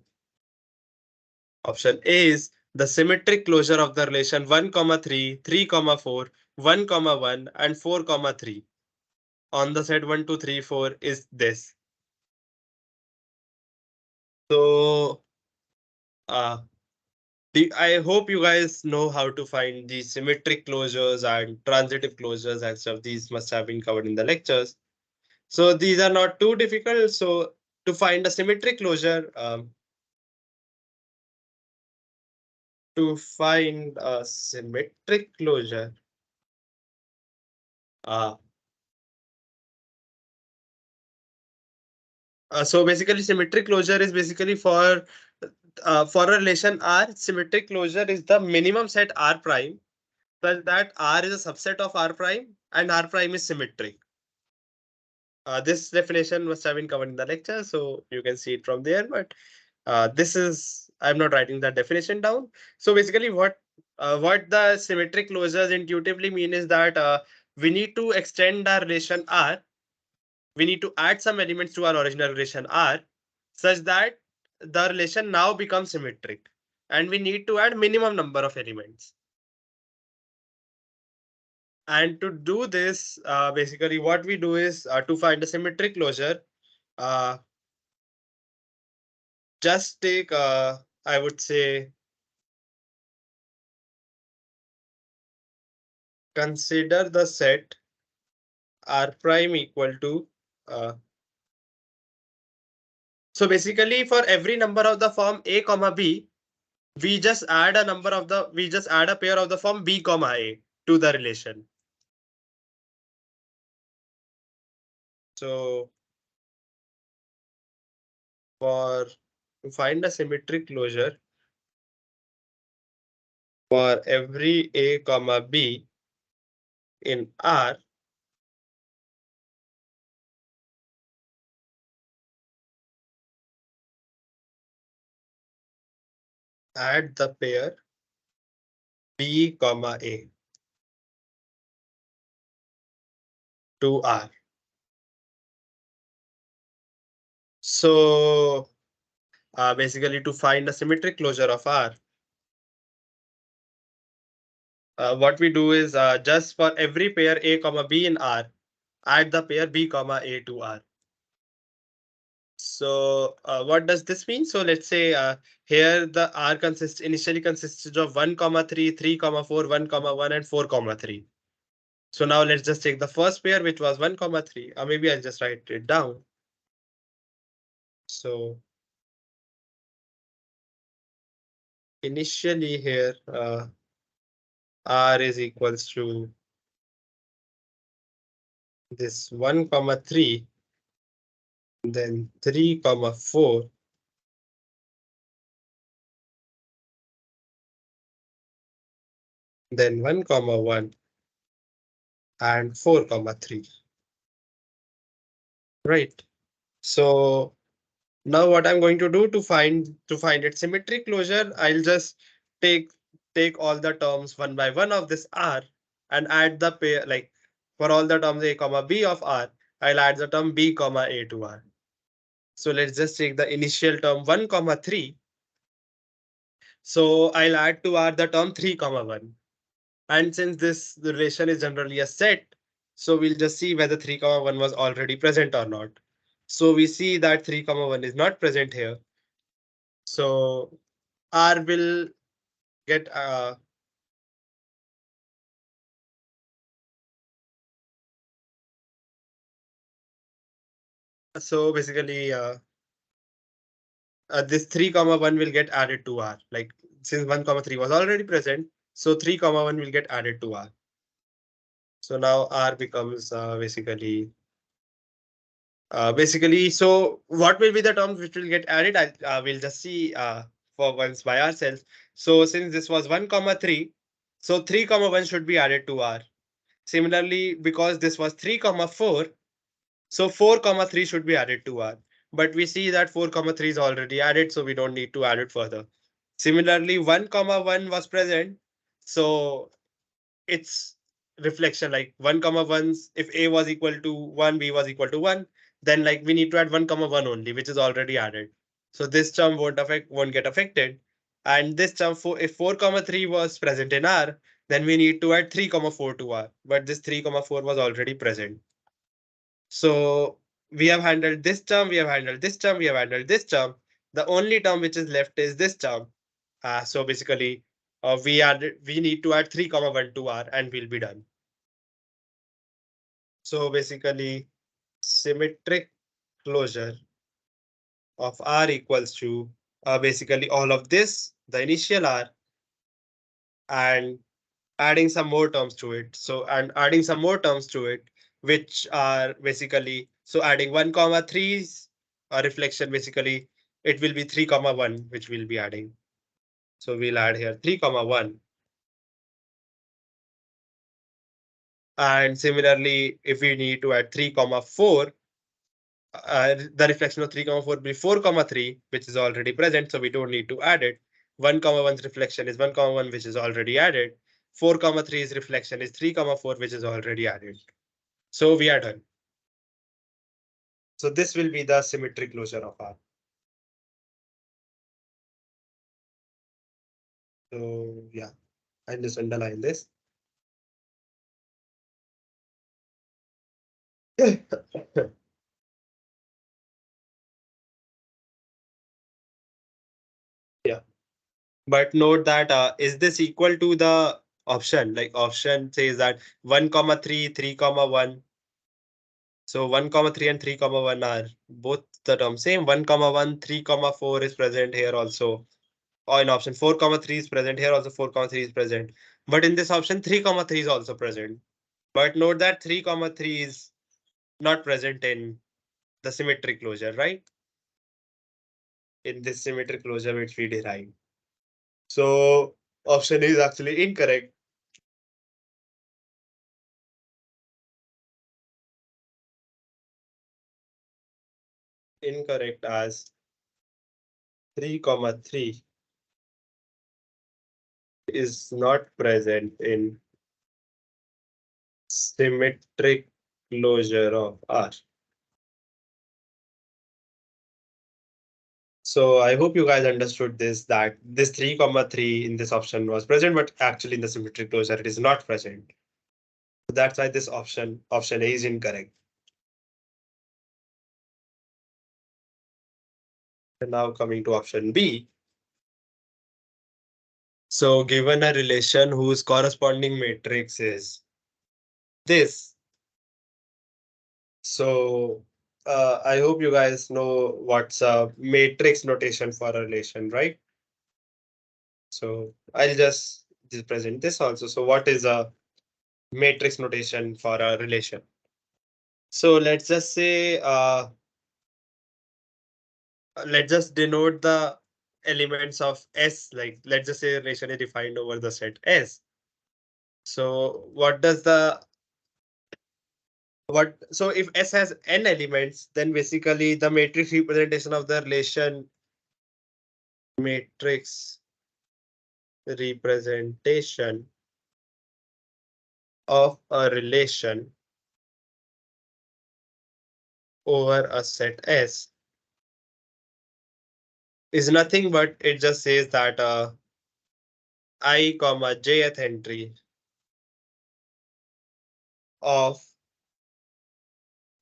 option A is the symmetric closure of the relation 1, 3, 3, 4, 1, 1, and 4, 3 on the set 1, 2, 3, 4 is this. So uh, I hope you guys know how to find the symmetric closures and transitive closures and stuff. These must have been covered in the lectures. So these are not too difficult. So to find a symmetric closure, to find a symmetric closure, uh, so basically symmetric closure is basically for a relation R, symmetric closure is the minimum set R prime such that R is a subset of R prime and R prime is symmetric. This definition must have been covered in the lecture, so you can see it from there. But this is, I'm not writing that definition down. So basically, what the symmetric closures intuitively mean is that we need to extend our relation R. We need to add some elements to our original relation R, such that the relation now becomes symmetric, and we need to add minimum number of elements. And to do this, basically what we do is to find a symmetric closure, uh, just take, I would say, consider the set R prime equal to, uh, so basically for every number of the form A comma B, we just add we just add a pair of the form B comma A to the relation. So for to find a symmetric closure for every A comma B in R, add the pair B comma A to R. So basically to find a symmetric closure of R, what we do is just for every pair A comma B in R, add the pair B comma A to R. So what does this mean? So let's say here the R initially consisted of 1 comma 3, 3 comma 4, 1 comma 1 and 4 comma 3. So now let's just take the first pair which was 1 comma 3, or maybe I'll just write it down. So initially here R is equals to this 1 comma 3, then 3 comma 4, then 1 comma 1 and 4 comma 3. Right. So now what I'm going to do to find its symmetric closure, I'll just take take all the terms one by one of this R and add the pair, like for all the terms A comma B of R, I'll add the term B comma A to R. So let's just take the initial term 1 comma 3. So I'll add to R the term 3 comma 1. And since this relation is generally a set, so we'll just see whether 3 comma 1 was already present or not. So we see that 3 comma 1 is not present here. So R will get so basically this 3 comma 1 will get added to R. Like since 1 comma 3 was already present, so 3 comma 1 will get added to R. So now R becomes basically, so what will be the terms which will get added? We'll just see for once by ourselves. So since this was 1 comma 3, so 3 comma 1 should be added to R. Similarly, because this was 3 comma 4, so 4 comma 3 should be added to R. But we see that 4 comma 3 is already added, so we don't need to add it further. Similarly, 1 comma 1 was present, so its reflection like 1 comma 1, if A was equal to 1, B was equal to 1, then like we need to add 1 comma 1 only, which is already added. So this term won't get affected. And this term, if 4 comma 3 was present in R, then we need to add 3 comma 4 to R. But this 3 comma 4 was already present. So we have handled this term, we have handled this term, we have handled this term. The only term which is left is this term. So basically, we need to add 3 comma 1 to R and we'll be done. So basically, symmetric closure of R equals to basically all of this, the initial R, and adding some more terms to it. So and adding some more terms to it, which are basically so adding 1 comma 3's a reflection, basically it will be 3 comma 1 which we'll be adding. So we'll add here 3 comma 1. And similarly, if we need to add 3 comma 4, the reflection of 3 comma 4 will be 4 comma 3, which is already present, so we don't need to add it. 1 comma 1's reflection is 1 comma 1, which is already added. 4 comma 3's reflection is 3 comma 4, which is already added. So we are done. So this will be the symmetric closure of R. So yeah, I just underline this. Yeah. But note that is this equal to the option? Like option says that 1 comma 3, 3 comma 1. So 1 comma 3 and 3 comma 1 are both the term same. 1 comma 1, 3 comma 4 is present here also. Or in option 4 comma 3 is present here also, 4 comma 3 is present. But in this option 3 comma 3 is also present. But note that 3 comma 3 is not present in the symmetric closure, right? In this symmetric closure which we derived. So option is actually incorrect. Incorrect as 3 comma 3 is not present in symmetric closure of R. So I hope you guys understood this, that this 3 comma 3 in this option was present, but actually in the symmetric closure it is not present. So that's why this option A is incorrect. And now coming to option B. So given a relation whose corresponding matrix is this. So I hope you guys know what's a matrix notation for a relation, right? So I'll just present this also. So what is a matrix notation for a relation? So let's just denote the elements of S, like let's just say relation is defined over the set S. So so if S has n elements, then basically the matrix representation of the relation matrix representation of a relation over a set S is nothing but it just says that I comma jth entry of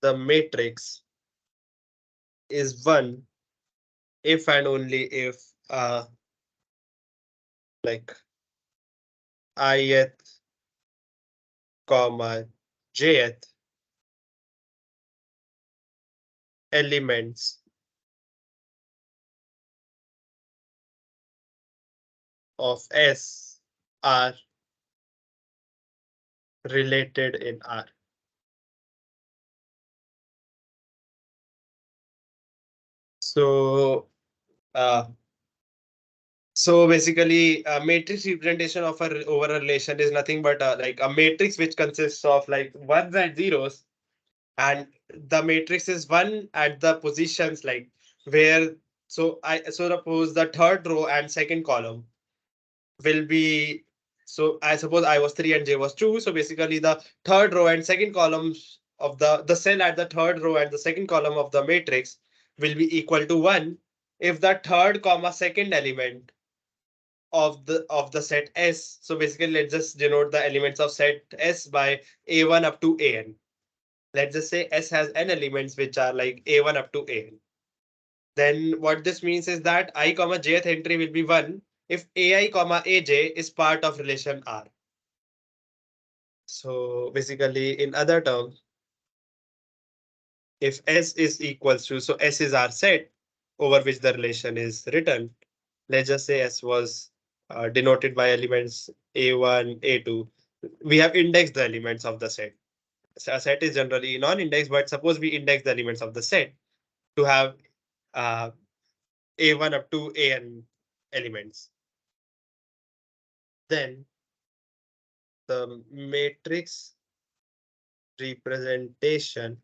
the matrix is 1 if and only if like ith comma jth elements of S are related in R. So uh, so basically a matrix representation of a over a relation is nothing but like a matrix which consists of like ones and zeros, and the matrix is one at the positions like where, so suppose the third row and second column will be, so I suppose I was 3 and J was 2. So basically the third row and second columns of the cell at the third row and the second column of the matrix will be equal to 1 if the third comma second element of the set S. So basically let's just denote the elements of set S by A1 up to AN. Let's just say S has n elements which are like A1 up to AN. Then what this means is that I comma jth entry will be 1 if AI comma AJ is part of relation R. So basically in other terms, if S is equals to, so S is our set over which the relation is written. Let's just say S was denoted by elements A1, A2. We have indexed the elements of the set. So a set is generally non-indexed, but suppose we index the elements of the set to have uh, A1 up to AN elements. Then the matrix representation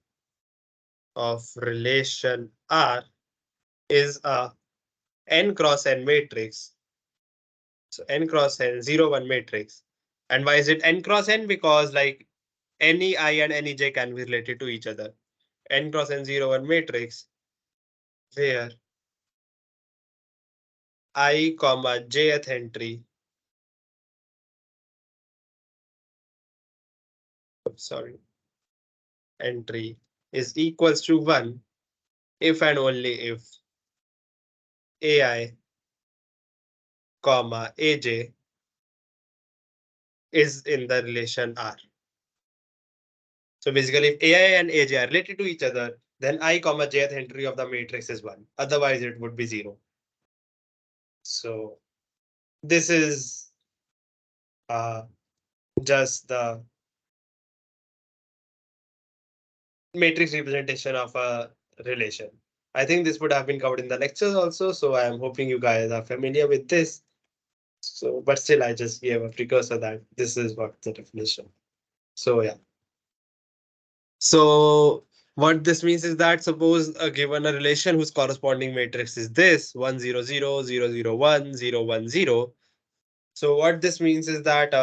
of relation R is a n cross n matrix. So n cross n 0, 1 matrix. And why is it n cross n? Because like any I and any j can be related to each other. N cross n 0, 1 matrix where I comma jth entry, sorry, entry is equals to 1 if and only if AI, comma AJ is in the relation R. So basically, if AI and AJ are related to each other, then I, comma jth entry of the matrix is 1. Otherwise, it would be 0. So this is uh, just the matrix representation of a relation. I think this would have been covered in the lectures also. So I am hoping you guys are familiar with this. So, but still, I just gave a precursor that this is what the definition. So yeah. So what this means is that suppose given a relation whose corresponding matrix is this 1 0 0 0 0 1 0 1 0. So what this means is that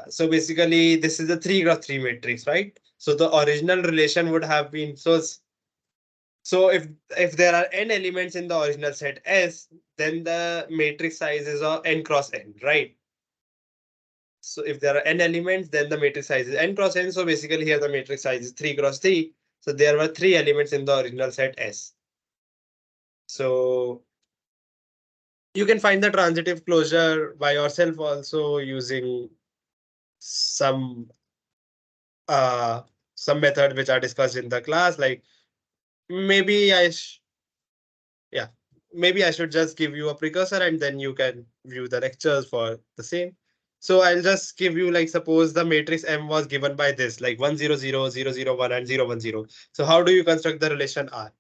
so basically this is a 3 cross 3 matrix, right? So the original relation would have been so if there are n elements in the original set S, then the matrix size is n cross n, right? So if there are n elements, then the matrix size is n cross n. So basically here the matrix size is 3 cross 3. So there were 3 elements in the original set S. So you can find the transitive closure by yourself also using some uh some method which are discussed in the class. Like maybe yeah, maybe I should just give you a precursor and then you can view the lectures for the same. So I'll just give you like suppose the matrix M was given by this like 1 0 0 0 0 1 and 0 1 0. So how do you construct the relation R?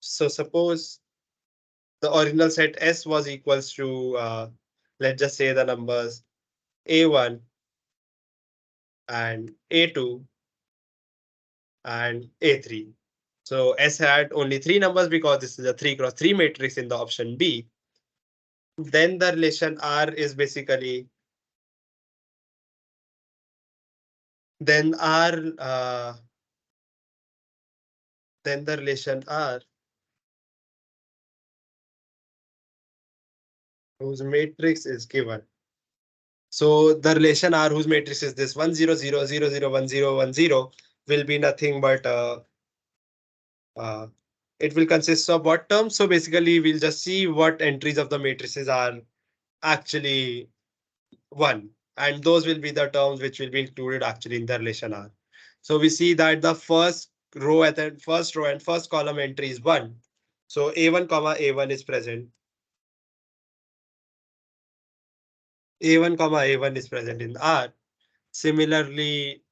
So suppose the original set S was equals to let's just say the numbers A1 and A2 and A3. So S had only 3 numbers because this is a 3 cross 3 matrix in the option B. Then the relation R is basically then R then the relation R whose matrix is given. So the relation R whose matrix is this 1 0 0 0 0 1 0 1 0 will be nothing but uh, it will consist of what terms. So basically we'll just see what entries of the matrices are actually 1, and those will be the terms which will be included actually in the relation R. So we see that the first row and first column entry is 1. So A1 comma A1 is present. A1 comma A1 is present in R. Similarly,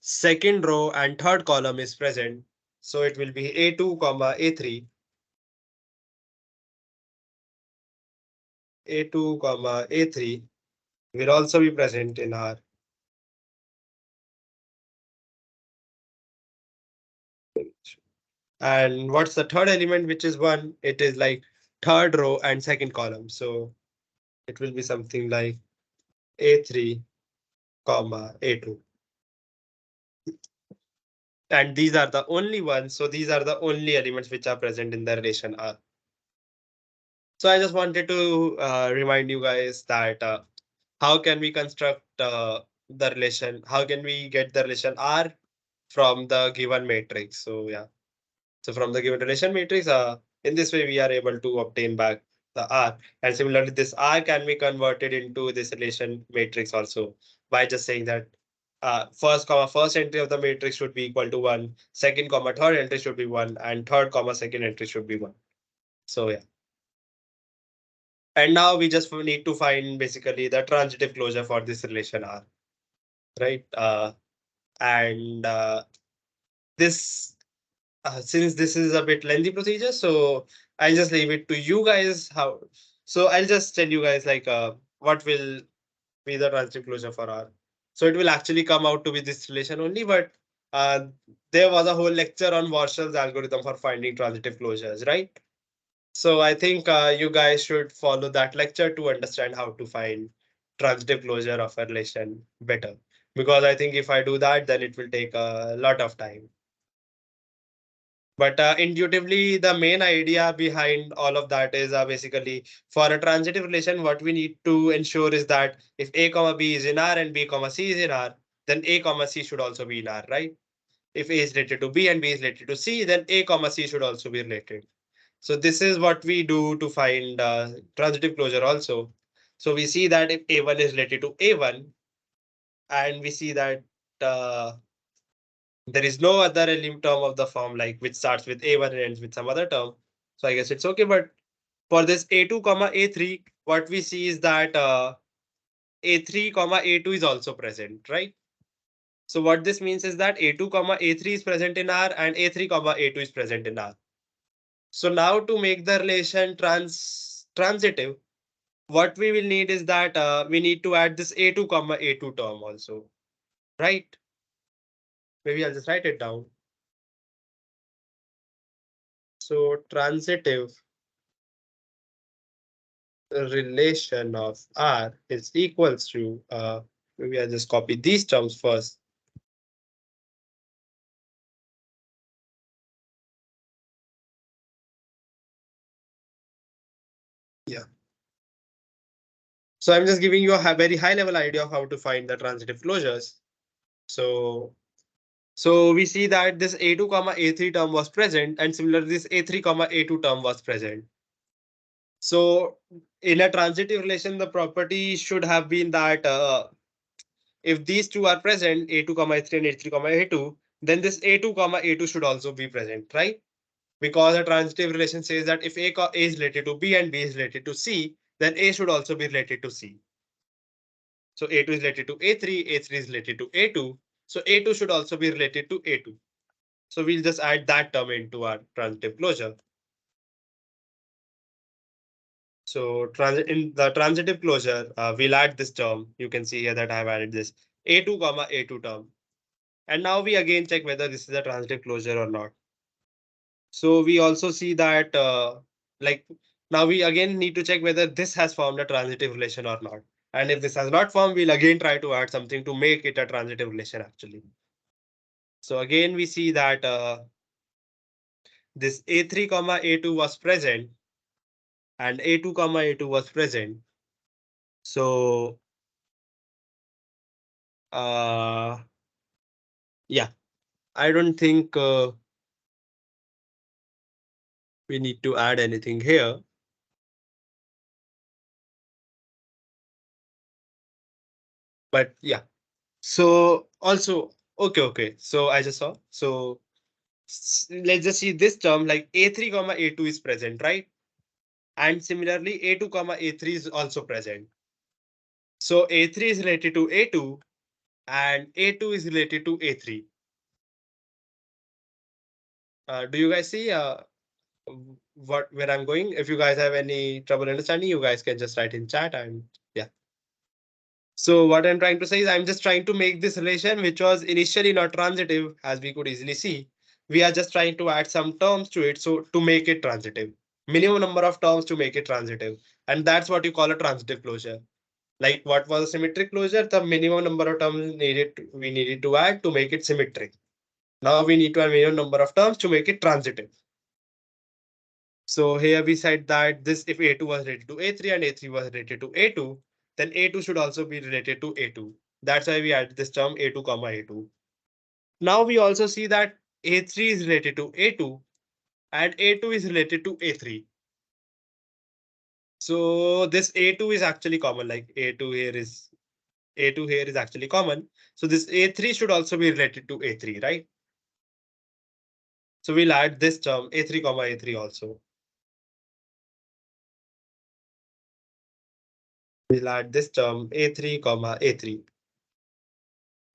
second row and third column is present. So it will be A2 comma A3. A2 comma A3 will also be present in R. And what's the third element, which is 1? It is like third row and second column. So it will be something like A3 comma A2. And these are the only ones. So these are the only elements which are present in the relation R. So I just wanted to remind you guys that how can we construct the relation? How can we get the relation R from the given matrix? So yeah. So from the given relation matrix, in this way we are able to obtain back the R. And similarly, this R can be converted into this relation matrix also by just saying that first entry of the matrix should be equal to 1, second comma third entry should be 1, and third comma second entry should be 1. So yeah. And now we just need to find basically the transitive closure for this relation R, right? And this since this is a bit lengthy procedure, so I'll just leave it to you guys how. So I'll just tell you guys like what will be the transitive closure for R. So it will actually come out to be this relation only, but uh, there was a whole lecture on Warshall's algorithm for finding transitive closures, right? So I think you guys should follow that lecture to understand how to find transitive closure of a relation better. Because I think if I do that, then it will take a lot of time. But intuitively, the main idea behind all of that is basically for a transitive relation, what we need to ensure is that if A comma B is in R and B comma C is in R, then A comma C should also be in R, right? if A is related to B and B is related to C, then A comma C should also be related. So this is what we do to find transitive closure also. So we see that if A1 is related to A1, and we see that uh, there is no other element term of the form like which starts with A1 and ends with some other term. So I guess it's okay. But for this A2 comma A3, what we see is that A3 comma A2 is also present, right? So what this means is that A2 comma A3 is present in R and A3 comma A2 is present in R. So now to make the relation transitive, what we will need is that we need to add this A2 comma A2 term also, right? Maybe I'll just write it down. So transitive relation of R is equals to, maybe I'll just copy these terms first. Yeah. So I'm just giving you a very high level idea of how to find the transitive closures. So we see that this A2 comma A3 term was present, and similarly this A3 comma A2 term was present. So in a transitive relation, the property should have been that if these two are present, A2 comma A3 and A3 comma A2, then this A2 comma A2 should also be present, right? Because a transitive relation says that if A is related to B and B is related to C, then A should also be related to C. So A2 is related to A3, A3 is related to A2. So A2 should also be related to A2. So we'll just add that term into our transitive closure. So in the transitive closure, we'll add this term. You can see here that I have added this A2 comma A2 term. And now we again check whether this is a transitive closure or not. So we also see that like now we again need to check whether this has formed a transitive relation or not. And if this has not formed, we'll again try to add something to make it a transitive relation actually. So again, we see that this A3 comma A2 was present and A2 comma A2 was present. So uh, yeah, I don't think we need to add anything here. But yeah, so also, okay. So I just saw. So let's just see this term like A3 comma A2 is present, right? And similarly, A2 comma A3 is also present. So A3 is related to A2 and A2 is related to A3. Do you guys see where I'm going? If you guys have any trouble understanding, you guys can just write in chat and yeah. So what I'm trying to say is I'm just trying to make this relation, which was initially not transitive, as we could easily see. We are just trying to add some terms to it so to make it transitive. Minimum number of terms to make it transitive. And that's what you call a transitive closure. Like what was a symmetric closure? The minimum number of terms we needed to add to make it symmetric. Now we need to add minimum number of terms to make it transitive. So here we said that this if A2 was related to A3 and A3 was related to A2, then A2 should also be related to A2. That's why we added this term A2 comma A2. Now we also see that A3 is related to A2 and A2 is related to A3. So this A2 is actually common, like A2 here is actually common. So this A3 should also be related to A3, right? So we'll add this term A3 comma A3 also. We'll add this term A3 comma A3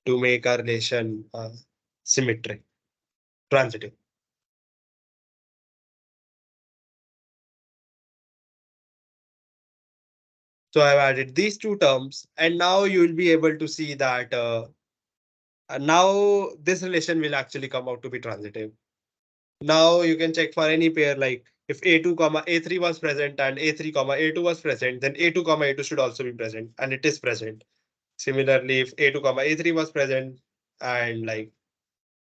to make our relation symmetric, transitive. So I've added these two terms, and now you will be able to see that now this relation will actually come out to be transitive. Now you can check for any pair like if A2 comma A3 was present and A3 comma A2 was present, then A2 comma A2 should also be present, and it is present. Similarly, if A2 comma A3 was present and like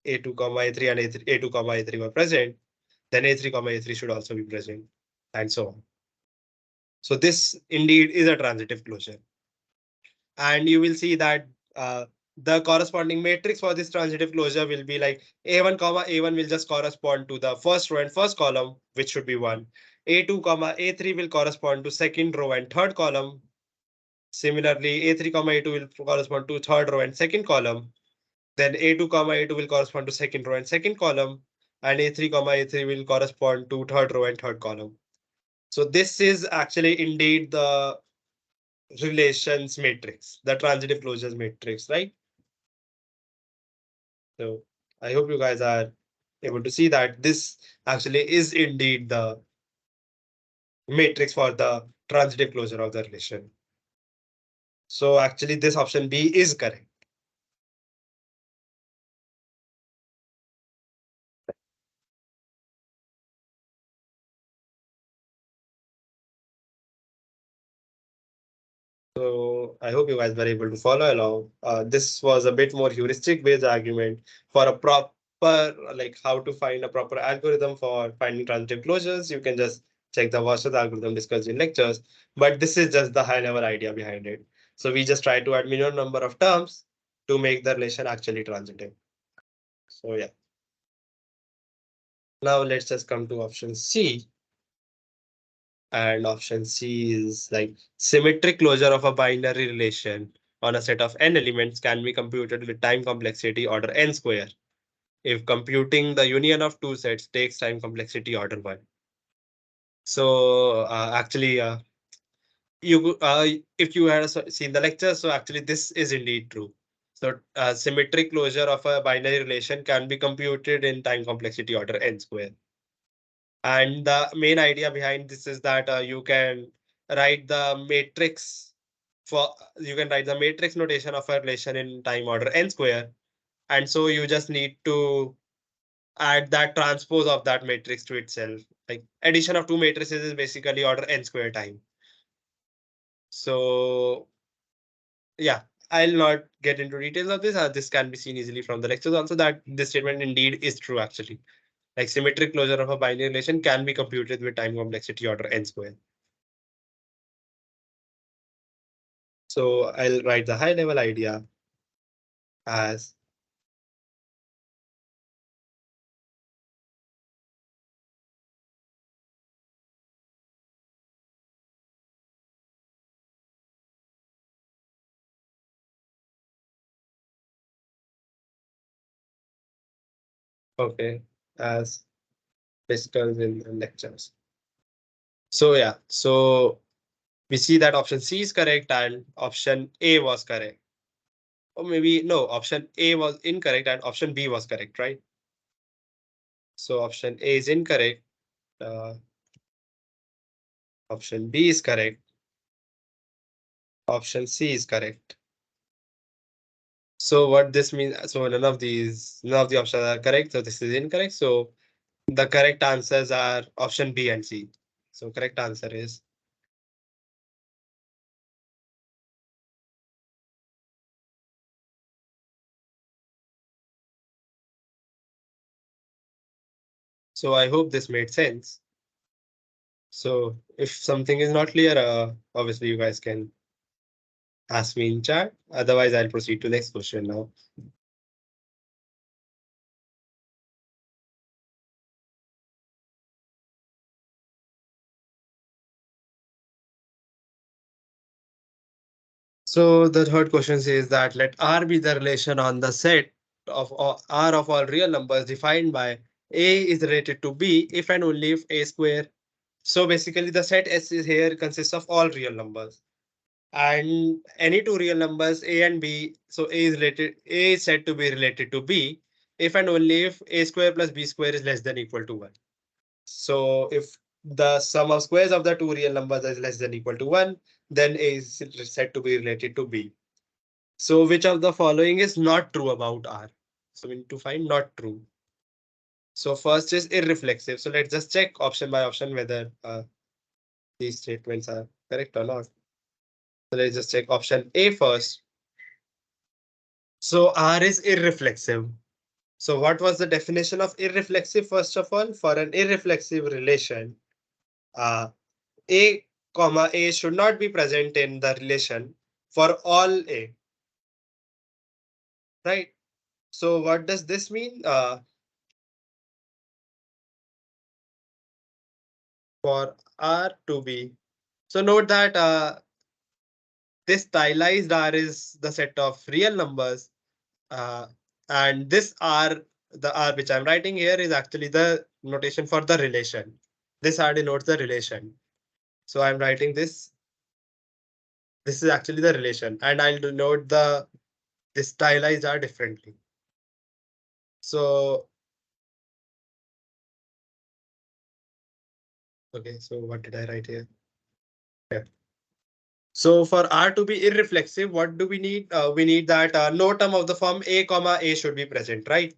A2 comma A3 and A2 comma A3 were present, then A3 comma A3 should also be present, and so on. So this indeed is a transitive closure. And you will see that the corresponding matrix for this transitive closure will be like A1 comma A1 will just correspond to the first row and first column, which should be 1. A2 comma A3 will correspond to second row and third column. Similarly, A3 comma A2 will correspond to third row and second column. Then A2 comma A2 will correspond to second row and second column. And A3 comma A3 will correspond to third row and third column. So this is actually indeed the relations matrix, the transitive closures matrix, right? So I hope you guys are able to see that this actually is indeed the matrix for the transitive closure of the relation. So actually this option B is correct. So I hope you guys were able to follow along. This was a bit more heuristic based argument for a proper, like how to find a proper algorithm for finding transitive closures. You can just check the Wasser's algorithm discussed in lectures, but this is just the high level idea behind it. So we just try to add minimum number of terms to make the relation actually transitive. So yeah. Now let's just come to option C. And option C is like symmetric closure of a binary relation on a set of n elements can be computed with time complexity order n square if computing the union of two sets takes time complexity order 1. So actually, you if you had seen the lecture, so actually this is indeed true. So symmetric closure of a binary relation can be computed in time complexity order n square. And the main idea behind this is that you can write the matrix for you can write the matrix notation of a relation in time order n square. And so you just need to add that transpose of that matrix to itself. Like addition of two matrices is basically order n square time. So yeah, I'll not get into details of this. This can be seen easily from the lectures also that this statement indeed is true actually. Like symmetric closure of a binary relation can be computed with time complexity order n square. So I'll write the high level idea as okay, as discussed in the lectures. So yeah, so we see that option C is correct and option A was correct. Or maybe no, option A was incorrect and option B was correct, right? So option A is incorrect. Uh, Option B is correct. Option C is correct. So what this means, so none of the options are correct. So this is incorrect. So the correct answers are option B and C. So correct answer is so I hope this made sense. So if something is not clear, obviously you guys can ask me in chat. Otherwise, I'll proceed to next question now. So the third question says that let R be the relation on the set of R of all real numbers defined by A is related to B if and only if A square. So basically the set S is here consists of all real numbers. And any two real numbers A and B, so A is said to be related to B if and only if A square plus B square is less than equal to 1. So if the sum of squares of the two real numbers is less than equal to 1, then A is said to be related to B. So which of the following is not true about R? So we need to find not true. So first is irreflexive. So let's just check option by option whether these statements are correct or not. So let's just check option A first. So R is irreflexive. So what was the definition of irreflexive first of all? For an irreflexive relation, uh, A comma A should not be present in the relation for all A. right? So what does this mean? For R to be. So note that this stylized R is the set of real numbers, uh, and this R, the R which I'm writing here, is actually the notation for the relation. This R denotes the relation. So I'm writing this. This is actually the relation, and I'll denote the this stylized R differently. So okay, so what did I write here? Yeah. So for R to be irreflexive, what do we need? We need that no term of the form a comma a should be present, right?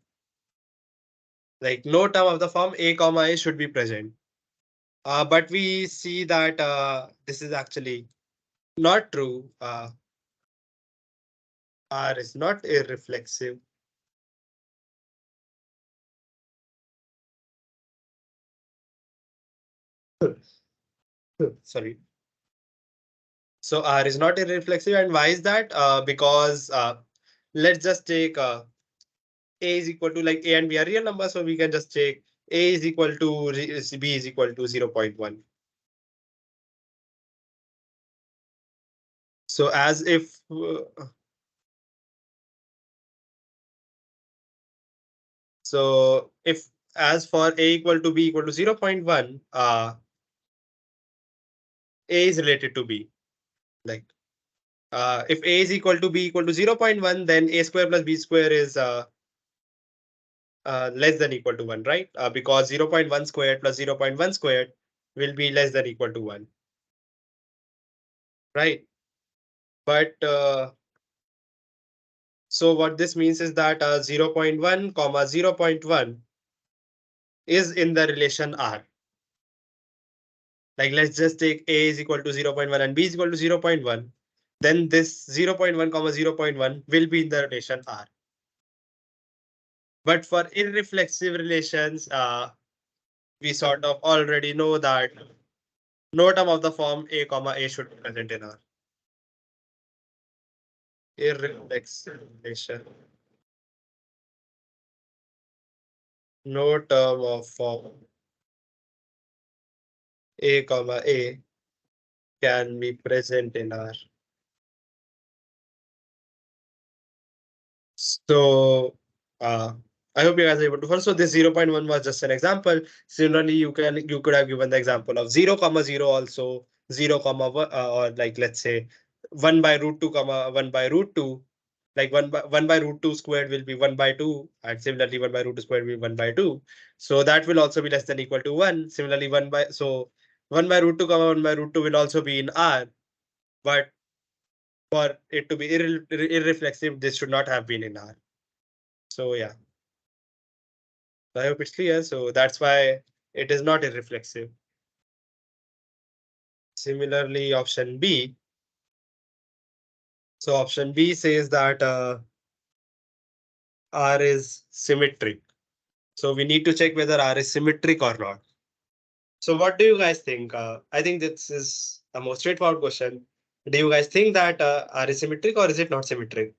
Like no term of the form a comma a should be present. But we see that this is actually not true. R is not irreflexive. Sorry. So R is not irreflexive, and why is that? Because let's just take a is equal to, like, a and b are real numbers, so we can just take a is equal to b is equal to 0.1. So as if so if as for a equal to b equal to 0.1, a is related to b. Like if a is equal to b equal to 0.1, then a square plus b square is less than equal to 1, right? Because 0.1 squared plus 0.1 squared will be less than equal to 1, right? But so what this means is that 0.1 comma 0.1 is in the relation R. Like let's just take a is equal to 0.1 and b is equal to 0.1. Then this 0.1 comma 0.1 will be in the relation R. But for irreflexive relations, we sort of already know that no term of the form a comma a should be present in R. Irreflexive relation. No term of form a comma a can be present in R. So I hope you guys are able to follow. So this 0.1 was just an example. Similarly, you could have given the example of 0 comma 0 also, 0 comma 1, or like let's say 1 by root 2 comma 1 by root 2. Like 1 by root 2 squared will be 1 by 2, and similarly 1 by root 2 squared will be 1 by 2. So that will also be less than equal to 1. Similarly, 1 by root 2 comma 1 by root 2 will also be in R, but for it to be irreflexive, this should not have been in R. So yeah, I hope it's clear. So that's why it is not irreflexive. Similarly, option B. So option B says that R is symmetric. So we need to check whether R is symmetric or not. So what do you guys think? I think this is a more straightforward question. Do you guys think that R is symmetric or is it not symmetric?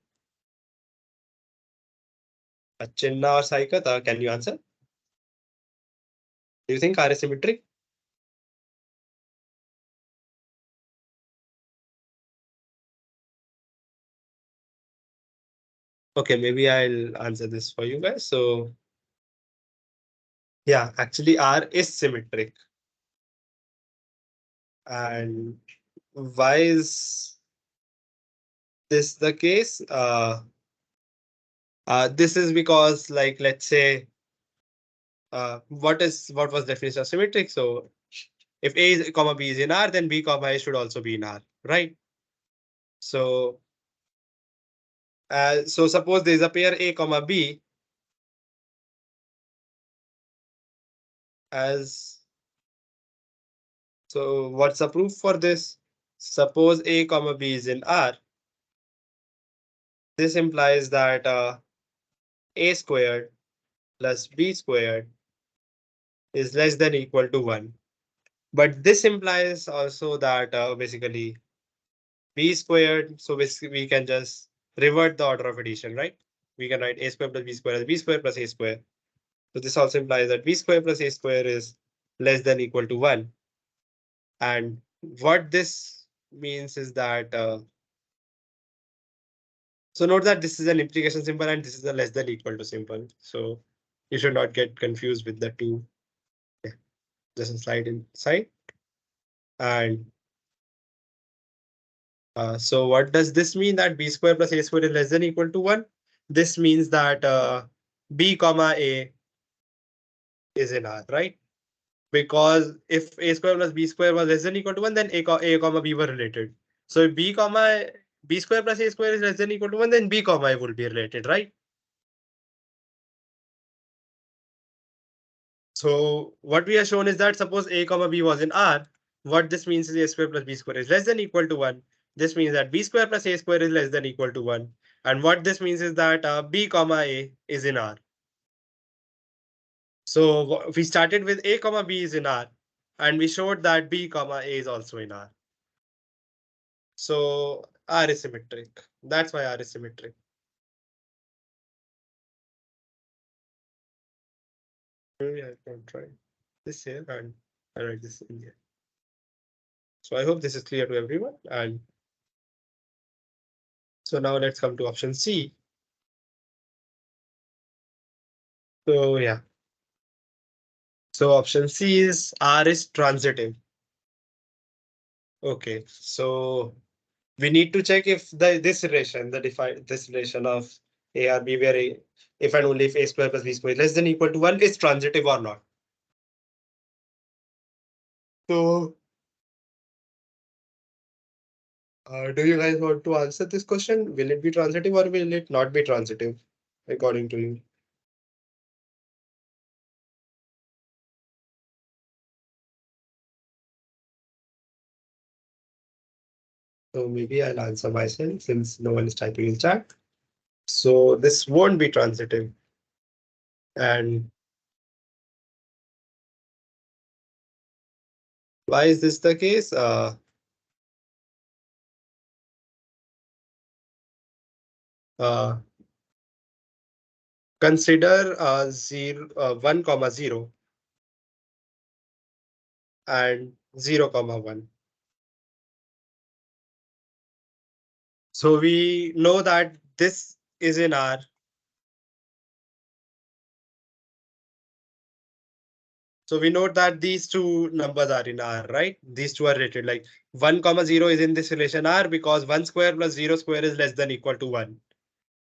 Chinna or Saikat, can you answer? Do you think R is symmetric? Okay, maybe I'll answer this for you guys. So yeah, actually R is symmetric. And why is this the case? This is because, like, let's say, what was definition of symmetric? So if A is comma B is in R, then B comma A should also be in R, right? So so suppose there is a pair A comma B as, so what's the proof for this? Suppose A comma B is in R. This implies that A squared plus B squared is less than equal to 1. But this implies also that basically b squared, so basically we can just revert the order of addition, right? we can write a square plus b square as b square plus a square. So this also implies that b square plus a square is less than equal to 1. And what this means is that, so note that this is an implication symbol and this is a less than equal to symbol. So you should not get confused with the two. Yeah, just a slide inside. And so what does this mean, that b square plus a square is less than equal to 1? This means that b comma a is in R, right? Because if a square plus b square was less than equal to 1, then a comma b were related. So if b square plus a square is less than equal to 1, then b comma a will be related, right? So what we have shown is that suppose a comma b was in R, what this means is a square plus b square is less than equal to 1. This means that b square plus a square is less than equal to 1. And what this means is that b comma a is in R. So we started with a comma b is in R, and we showed that b comma a is also in R. So R is symmetric. That's why R is symmetric. Maybe I can try this here and I write this in here. So I hope this is clear to everyone. And so now let's come to option C. So yeah. So option C is R is transitive. Okay. So we need to check if this relation, this relation of A or B, where if and only if a square plus b square is less than equal to 1 is transitive or not. So do you guys want to answer this question? Will it be transitive or will it not be transitive, according to you? So maybe I'll answer myself since no one is typing in chat. So this won't be transitive. And why is this the case? Uh, Consider 1 comma 0 and 0 comma 1. So we know that this is in R. So we note that these two numbers are in R, right? These two are related. Like 1 comma 0 is in this relation R because 1 square plus 0 square is less than equal to 1.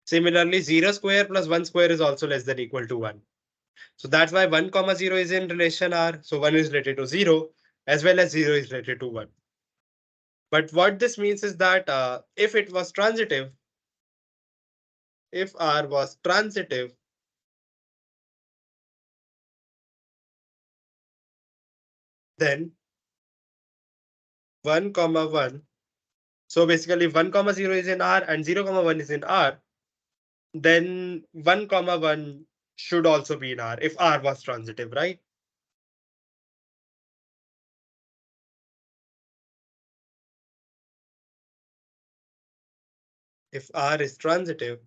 Similarly, 0 square plus 1 square is also less than equal to 1. So that's why 1 comma 0 is in relation R. So 1 is related to 0 as well as 0 is related to 1. But what this means is that if it was transitive, if R was transitive, then 1 comma 1. So basically 1 comma 0 is in R and 0 comma 1 is in R. Then 1 comma 1 should also be in R if R was transitive, right? If R is transitive,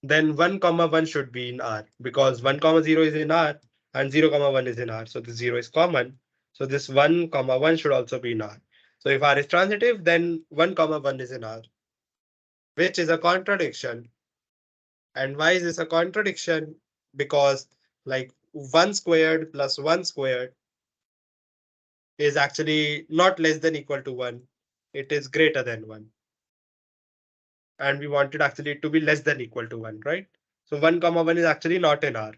then 1 comma 1 should be in R because 1 comma 0 is in R and 0 comma 1 is in R. So the 0 is common. So this 1 comma 1 should also be in R. So if R is transitive, then 1 comma 1 is in R, which is a contradiction. And why is this a contradiction? Because like 1 squared plus 1 squared is actually not less than equal to 1. It is greater than 1. And we want it actually to be less than equal to 1, right? So 1 comma 1 is actually not in R.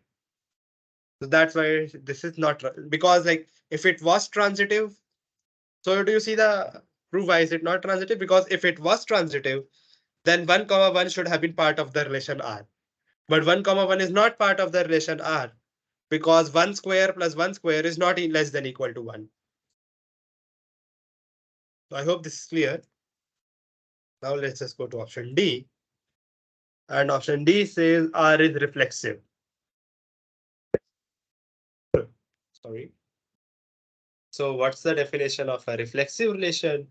So that's why this is not, because like if it was transitive, so do you see the proof why is it not transitive? Because if it was transitive, then 1 comma 1 should have been part of the relation R. But 1 comma 1 is not part of the relation R because 1 square plus 1 square is not less than equal to 1. So I hope this is clear. Now let's just go to option D. And option D says R is reflexive. Sorry. So what's the definition of a reflexive relation?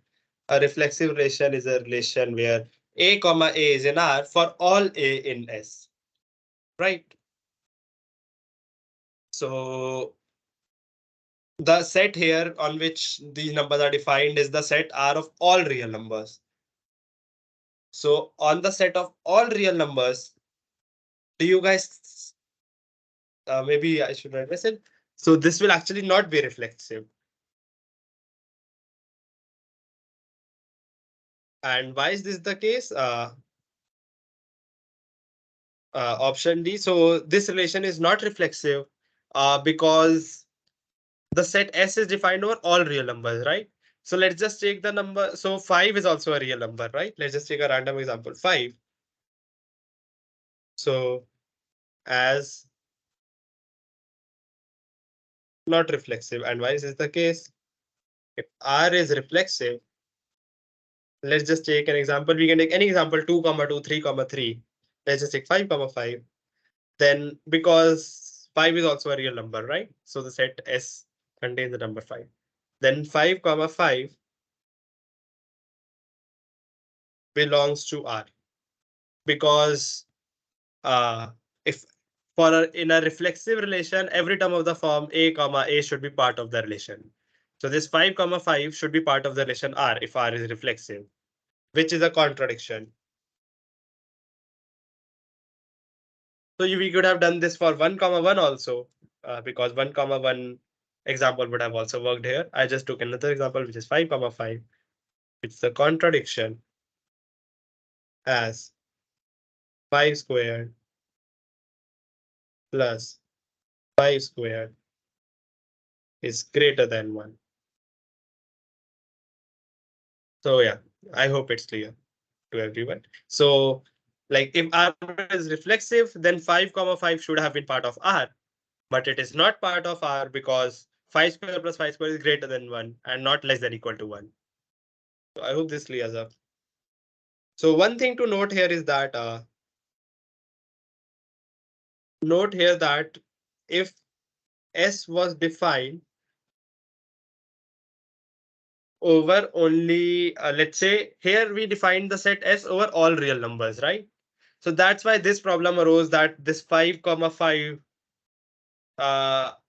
A reflexive relation is a relation where A comma A is in R for all A in S, right? So the set here on which these numbers are defined is the set R of all real numbers. So on the set of all real numbers, do you guys, maybe I should write this in. So this will actually not be reflexive. And why is this the case? Option D. So this relation is not reflexive because the set S is defined over all real numbers, right? So let's just take the number. So 5 is also a real number, right? Let's just take a random example, 5. So as not reflexive. And why is this the case? If R is reflexive, let's just take an example. We can take any example, 2 comma 2, 3 comma 3. Let's just take 5 comma 5. Then because 5 is also a real number, right? So the set S contains the number 5. Then 5 comma 5 belongs to R because uh, if in a reflexive relation, every term of the form A comma A should be part of the relation. So this 5 comma 5 should be part of the relation R if R is reflexive, which is a contradiction. So we could have done this for 1 comma 1 also, because 1 comma 1 example would have also worked here. I just took another example, which is 5 comma 5, which is a contradiction as 5 squared plus 5 squared is greater than 1. So yeah, I hope it's clear to everyone. So like if R is reflexive, then 5 comma 5 should have been part of R, but it is not part of R because 5 square plus 5 square is greater than 1 and not less than equal to 1. So I hope this clears up. So one thing to note here is that if S was defined over only, let's say here we defined the set S over all real numbers, right? So that's why this problem arose that this 5 comma 5,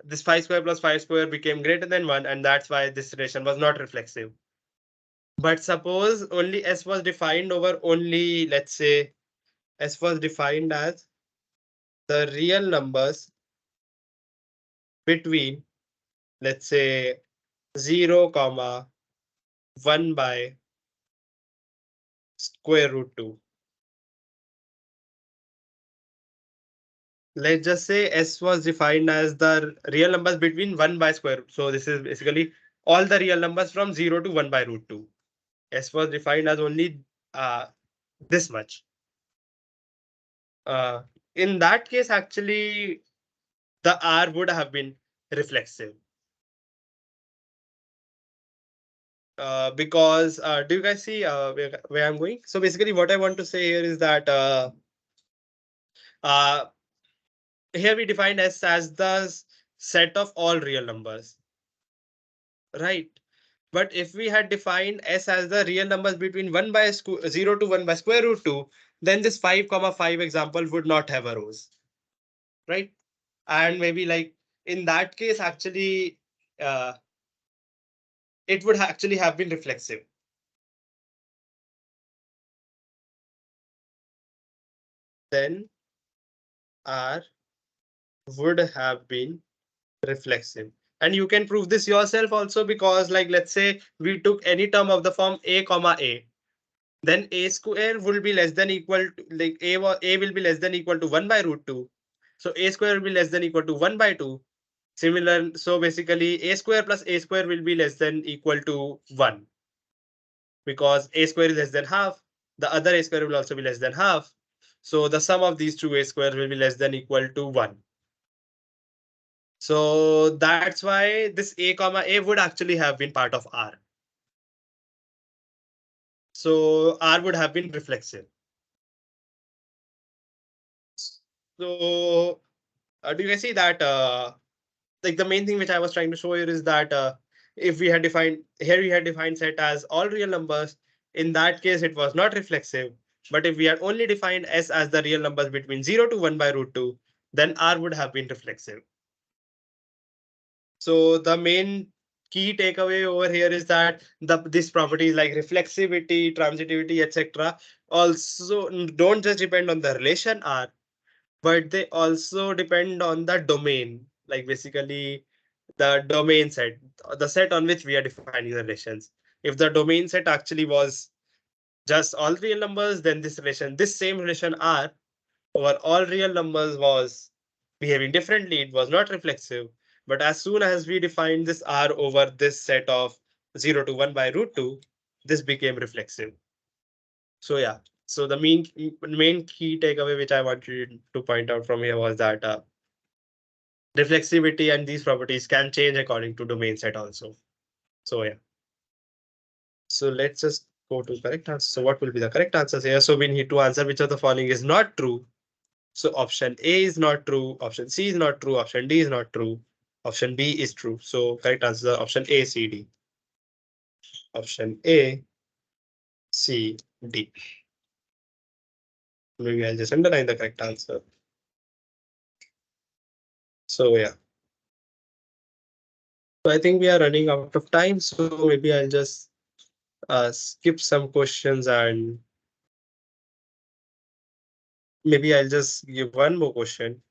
this 5 square plus 5 square became greater than 1, and that's why this relation was not reflexive. But suppose only S was defined over only, let's say S was defined as the real numbers between, let's say 0 comma 1 by square root 2. Let's just say S was defined as the real numbers between 1 by square root. So this is basically all the real numbers from 0 to 1 by root 2. S was defined as only this much. Uh, in that case, actually, the R would have been reflexive. Because do you guys see where I'm going? So basically, what I want to say here is that uh, here we define S as the set of all real numbers, right? But if we had defined S as the real numbers between 1 by 0 to 1 by square root 2, then this 5 comma 5 example would not have arose, right? And maybe like in that case, actually, uh, it would actually have been reflexive. Then R would have been reflexive. And you can prove this yourself also because like, let's say we took any term of the form A comma A, then A square will be less than equal to like A will be less than equal to 1 by root 2. So A square will be less than equal to 1 by 2. Similar, so basically A square plus A square will be less than equal to 1 because A square is less than half. The other A square will also be less than half. So the sum of these two A square will be less than equal to 1. So that's why this A comma A would actually have been part of R. So R would have been reflexive. So do you guys see that like the main thing which I was trying to show here is that if we had defined here we had defined set as all real numbers, in that case it was not reflexive. But if we had only defined S as the real numbers between 0 to 1 by root 2, then R would have been reflexive. So the main key takeaway over here is that these properties like reflexivity, transitivity, etc. also don't just depend on the relation R, but they also depend on the domain, like basically the domain set, the set on which we are defining the relations. If the domain set actually was just all real numbers, then this same relation R over all real numbers was behaving differently. It was not reflexive. But as soon as we defined this R over this set of 0 to 1 by root 2, this became reflexive. So yeah. So the main key takeaway which I wanted to point out from here was that reflexivity and these properties can change according to domain set also. So yeah. So let's just go to correct answer. So what will be the correct answers here? So we need to answer which of the following is not true. So option A is not true, option C is not true, option D is not true, option B is true. So correct answer are option A, C, D. Option A, C, D. Maybe I'll just underline the correct answer. So yeah. So I think we are running out of time. So maybe I'll just skip some questions and maybe I'll just give one more question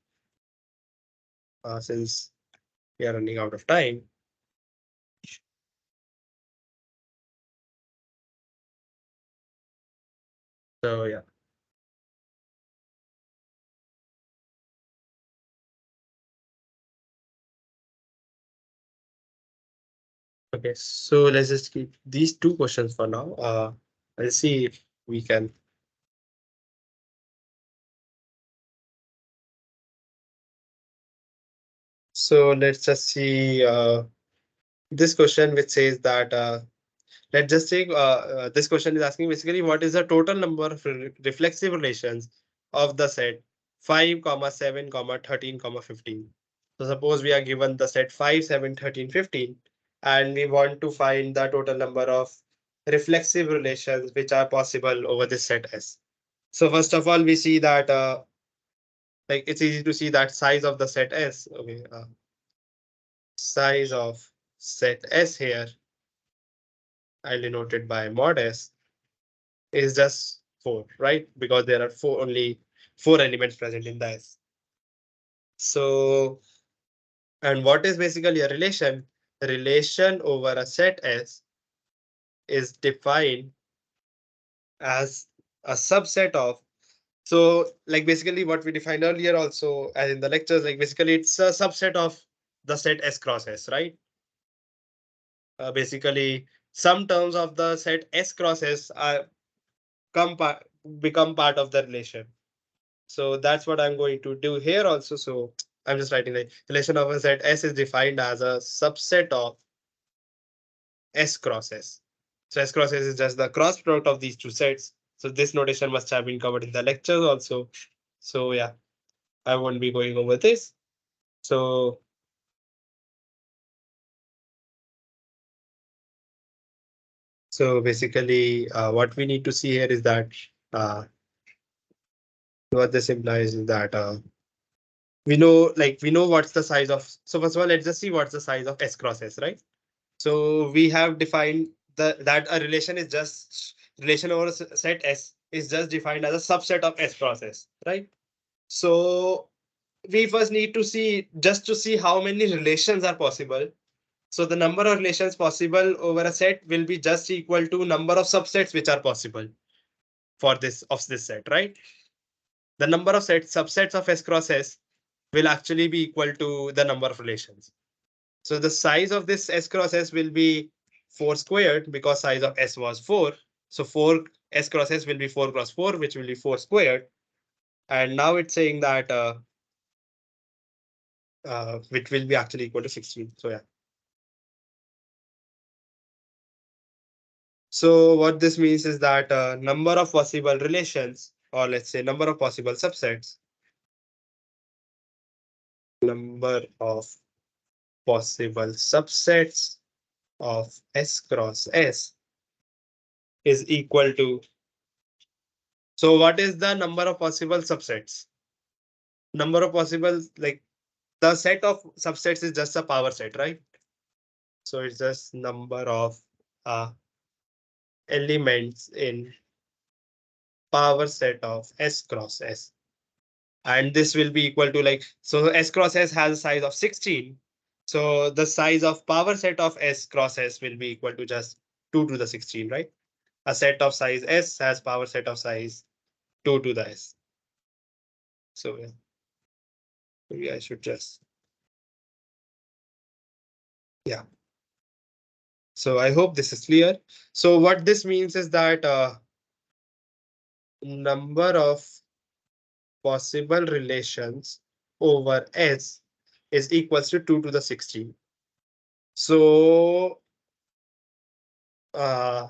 since we are running out of time. So yeah. Okay, so let's just keep these two questions for now. Let's see if we can. So let's just see this question, which says that let's just take this question is asking basically what is the total number of reflexive relations of the set 5, 7, 13, 15. So suppose we are given the set 5, 7, 13, 15, and we want to find the total number of reflexive relations which are possible over this set S. So first of all, we see that like it's easy to see that size of the set S. Okay, size of set S here, I'll denote it by mod S, is just 4, right? Because there are only 4 elements present in the S. So, and what is basically a relation? A relation over a set S is defined as a subset of. So, like basically what we defined earlier also, as in the lectures, like basically it's a subset of the set S cross S, right? Basically, some terms of the set S cross S are become part of the relation. So that's what I'm going to do here also. So I'm just writing the relation of a set S is defined as a subset of S cross S. So S cross S is just the cross product of these two sets. So this notation must have been covered in the lectures also. So yeah, I won't be going over this. So basically what we need to see here is that what this implies is that we know what's the size of. So first of all, let's just see what's the size of S cross S, right? So we have defined that a relation is just relation over a set S is just defined as a subset of S cross S, right? So we first need to see just to see how many relations are possible. So the number of relations possible over a set will be just equal to number of subsets which are possible for this set, right? The number of subsets of S cross S will actually be equal to the number of relations. So the size of this S cross S will be 4 squared because size of S was 4. So 4 S cross S will be 4 cross 4, which will be 4 squared. And now it's saying that which will be actually equal to 16. So yeah. So what this means is that number of possible relations, or let's say number of possible subsets, number of possible subsets of S cross S is equal to So what is the number of possible subsets? Number of possible, like the set of subsets is just a power set, right? So it's just number of uh, elements in power set of S cross S. And this will be equal to like, so S cross S has a size of 16. So the size of power set of S cross S will be equal to just 2 to the 16, right? A set of size S has power set of size 2 to the S. So yeah, maybe I should just, yeah. So I hope this is clear. So what this means is that number of possible relations over S is equals to 2 to the 16. So uh,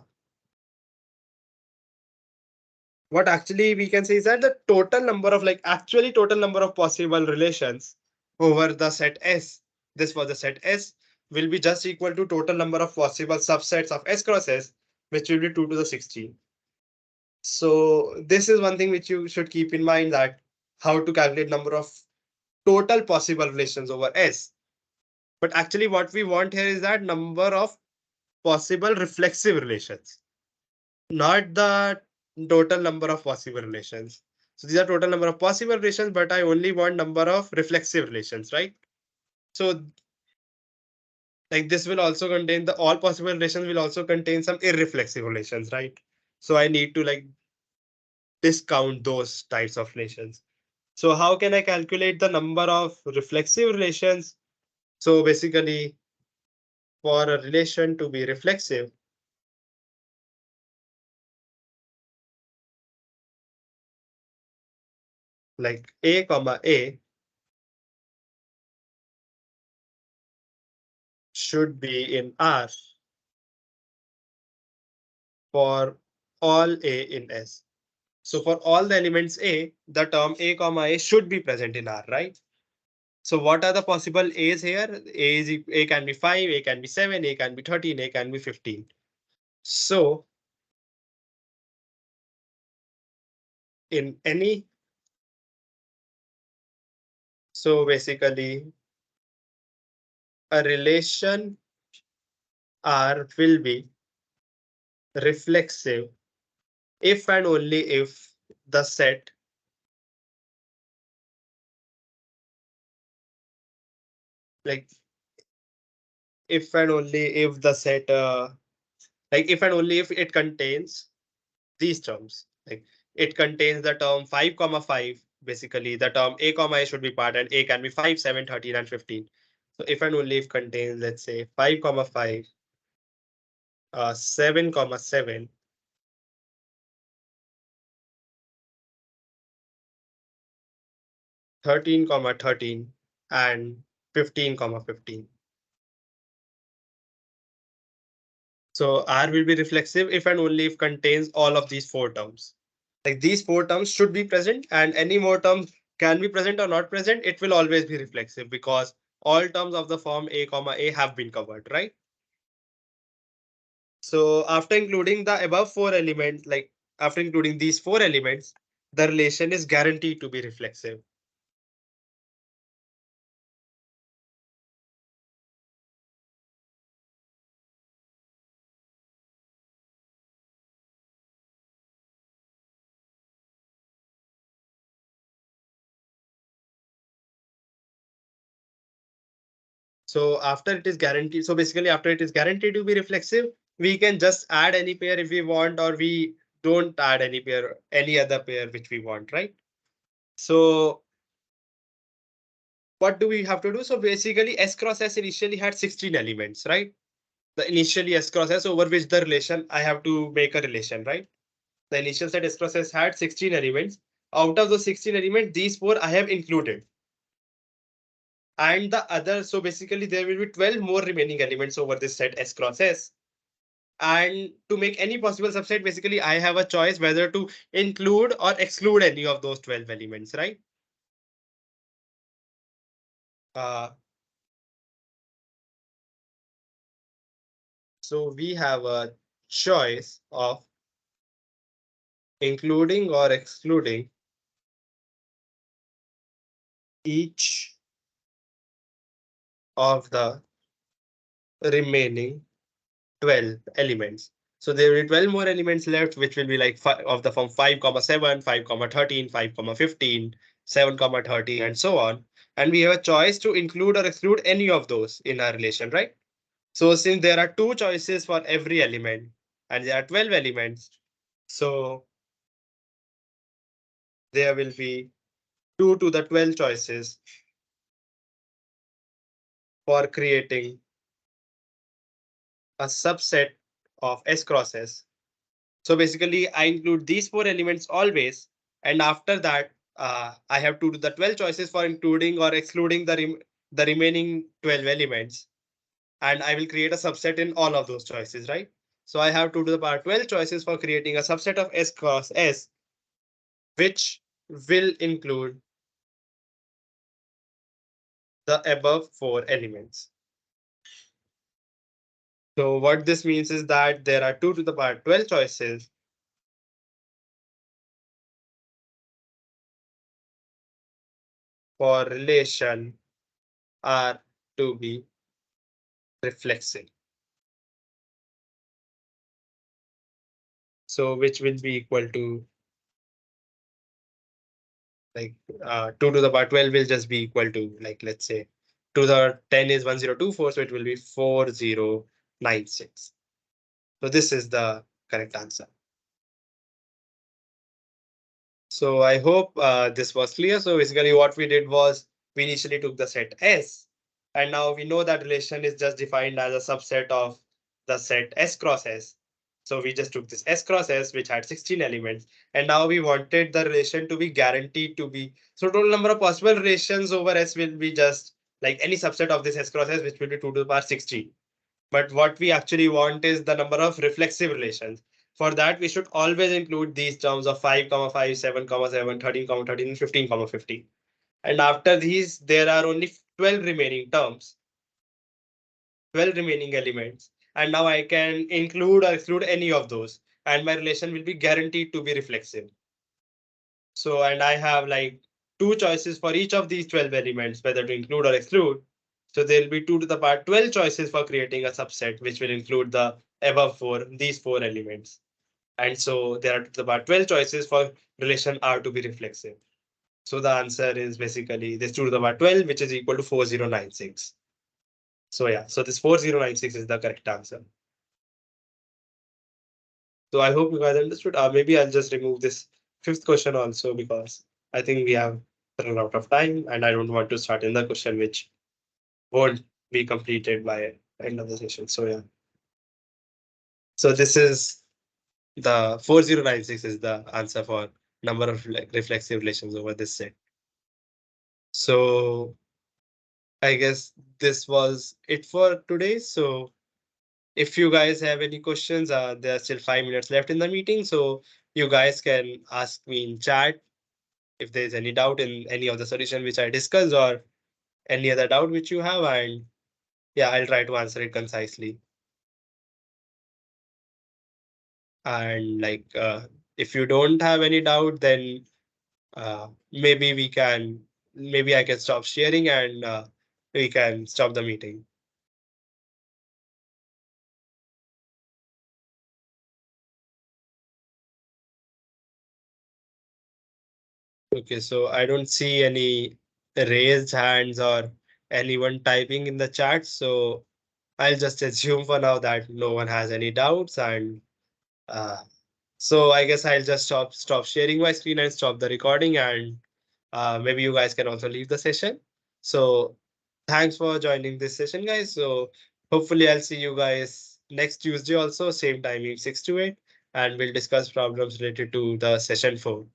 what actually we can say is that the total number of like actually total number of possible relations over the set S, this for the set S, will be just equal to total number of possible subsets of S cross S, which will be 2 to the 16. So this is one thing which you should keep in mind, that how to calculate number of total possible relations over S. But actually what we want here is that number of possible reflexive relations, not the total number of possible relations. So these are total number of possible relations, but I only want number of reflexive relations, right? So like this will also contain the all possible relations will also contain some irreflexive relations, right? So I need to like discount those types of relations. So how can I calculate the number of reflexive relations? So basically, for a relation to be reflexive, like A comma A should be in R for all A in S. So for all the elements A, the term A comma A should be present in R, right? So what are the possible A's here? A can be 5, A can be 7, A can be 13, A can be 15. So in any, so basically a relation R will be reflexive if and only if the set, like if and only if the set like if and only if it contains these terms, like it contains the term 5 comma 5, basically the term A comma A should be part, and A can be 5, 7, 13, and 15. So if and only if contains, let's say 5 comma 5, 7 comma 7, 13 comma 13, and 15 comma 15. So R will be reflexive if and only if contains all of these four terms. Like these four terms should be present, and any more terms can be present or not present, it will always be reflexive because all terms of the form A comma A have been covered, right? So after including the above four elements, like after including these four elements, the relation is guaranteed to be reflexive. So after it is guaranteed, so basically after it is guaranteed to be reflexive, we can just add any pair if we want, or we don't add any pair, any other pair which we want, right? So what do we have to do? So basically S cross S initially had 16 elements, right? The initially S cross S over which the relation I have to make a relation, right? The initial set S cross S had 16 elements. Out of those 16 elements, these four I have included. And the other, so basically there will be 12 more remaining elements over this set S cross S. And to make any possible subset, basically I have a choice whether to include or exclude any of those 12 elements, right? Uh, so we have a choice of including or excluding each of the remaining 12 elements. So there will be 12 more elements left, which will be like of the form 5, 7, 5, 13, 5, 15, 7, 30, and so on. And we have a choice to include or exclude any of those in our relation, right? So since there are two choices for every element and there are 12 elements, so there will be 2 to the 12 choices for creating a subset of S cross S. So basically, I include these four elements always, and after that, I have to do the 12 choices for including or excluding the remaining 12 elements, and I will create a subset in all of those choices, right? So I have to do the part 12 choices for creating a subset of S cross S, which will include the above four elements. So what this means is that there are 2 to the power 12 choices for relation R to be reflexive. So which will be equal to like 2 to the power 12 will just be equal to, like, let's say 2 to the 10 is 1024, so it will be 4096. So this is the correct answer. So I hope this was clear. So basically what we did was we initially took the set S, and now we know that relation is just defined as a subset of the set S cross S. So we just took this S cross S, which had 16 elements, and now we wanted the relation to be guaranteed to be. So total number of possible relations over S will be just like any subset of this S cross S, which will be 2 to the power 16. But what we actually want is the number of reflexive relations. For that, we should always include these terms of 5, 5, 7, 7, 13, 13, and 15, 15. And after these, there are only 12 remaining terms, 12 remaining elements. And now I can include or exclude any of those. And my relation will be guaranteed to be reflexive. So, and I have like two choices for each of these 12 elements, whether to include or exclude. So there'll be 2 to the power 12 choices for creating a subset, which will include the above these four elements. And so there are 2 to the power 12 choices for relation R to be reflexive. So the answer is basically this 2 to the power 12, which is equal to 4096. So yeah, so this 4096 is the correct answer. So I hope you guys understood. Maybe I'll just remove this fifth question also, because I think we have run out of time and I don't want to start in the question which won't be completed by end of the session. So yeah. So this is the 4096 is the answer for number of reflexive relations over this set. So I guess this was it for today. So if you guys have any questions, there are still 5 minutes left in the meeting. So you guys can ask me in chat if there's any doubt in any of the solution which I discussed, or any other doubt which you have. And yeah, I'll try to answer it concisely. And like, if you don't have any doubt, then maybe maybe I can stop sharing, and we can stop the meeting. Okay, so I don't see any raised hands or anyone typing in the chat. So I'll just assume for now that no one has any doubts, and uh, so I guess I'll just stop sharing my screen and stop the recording, and maybe you guys can also leave the session. So thanks for joining this session, guys. So hopefully I'll see you guys next Tuesday also, same timing, 6 to 8, and we'll discuss problems related to the session 4.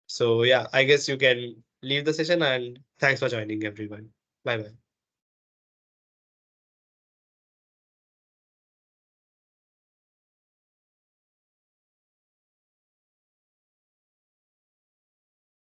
So yeah, I guess you can leave the session, and thanks for joining everyone. Bye bye.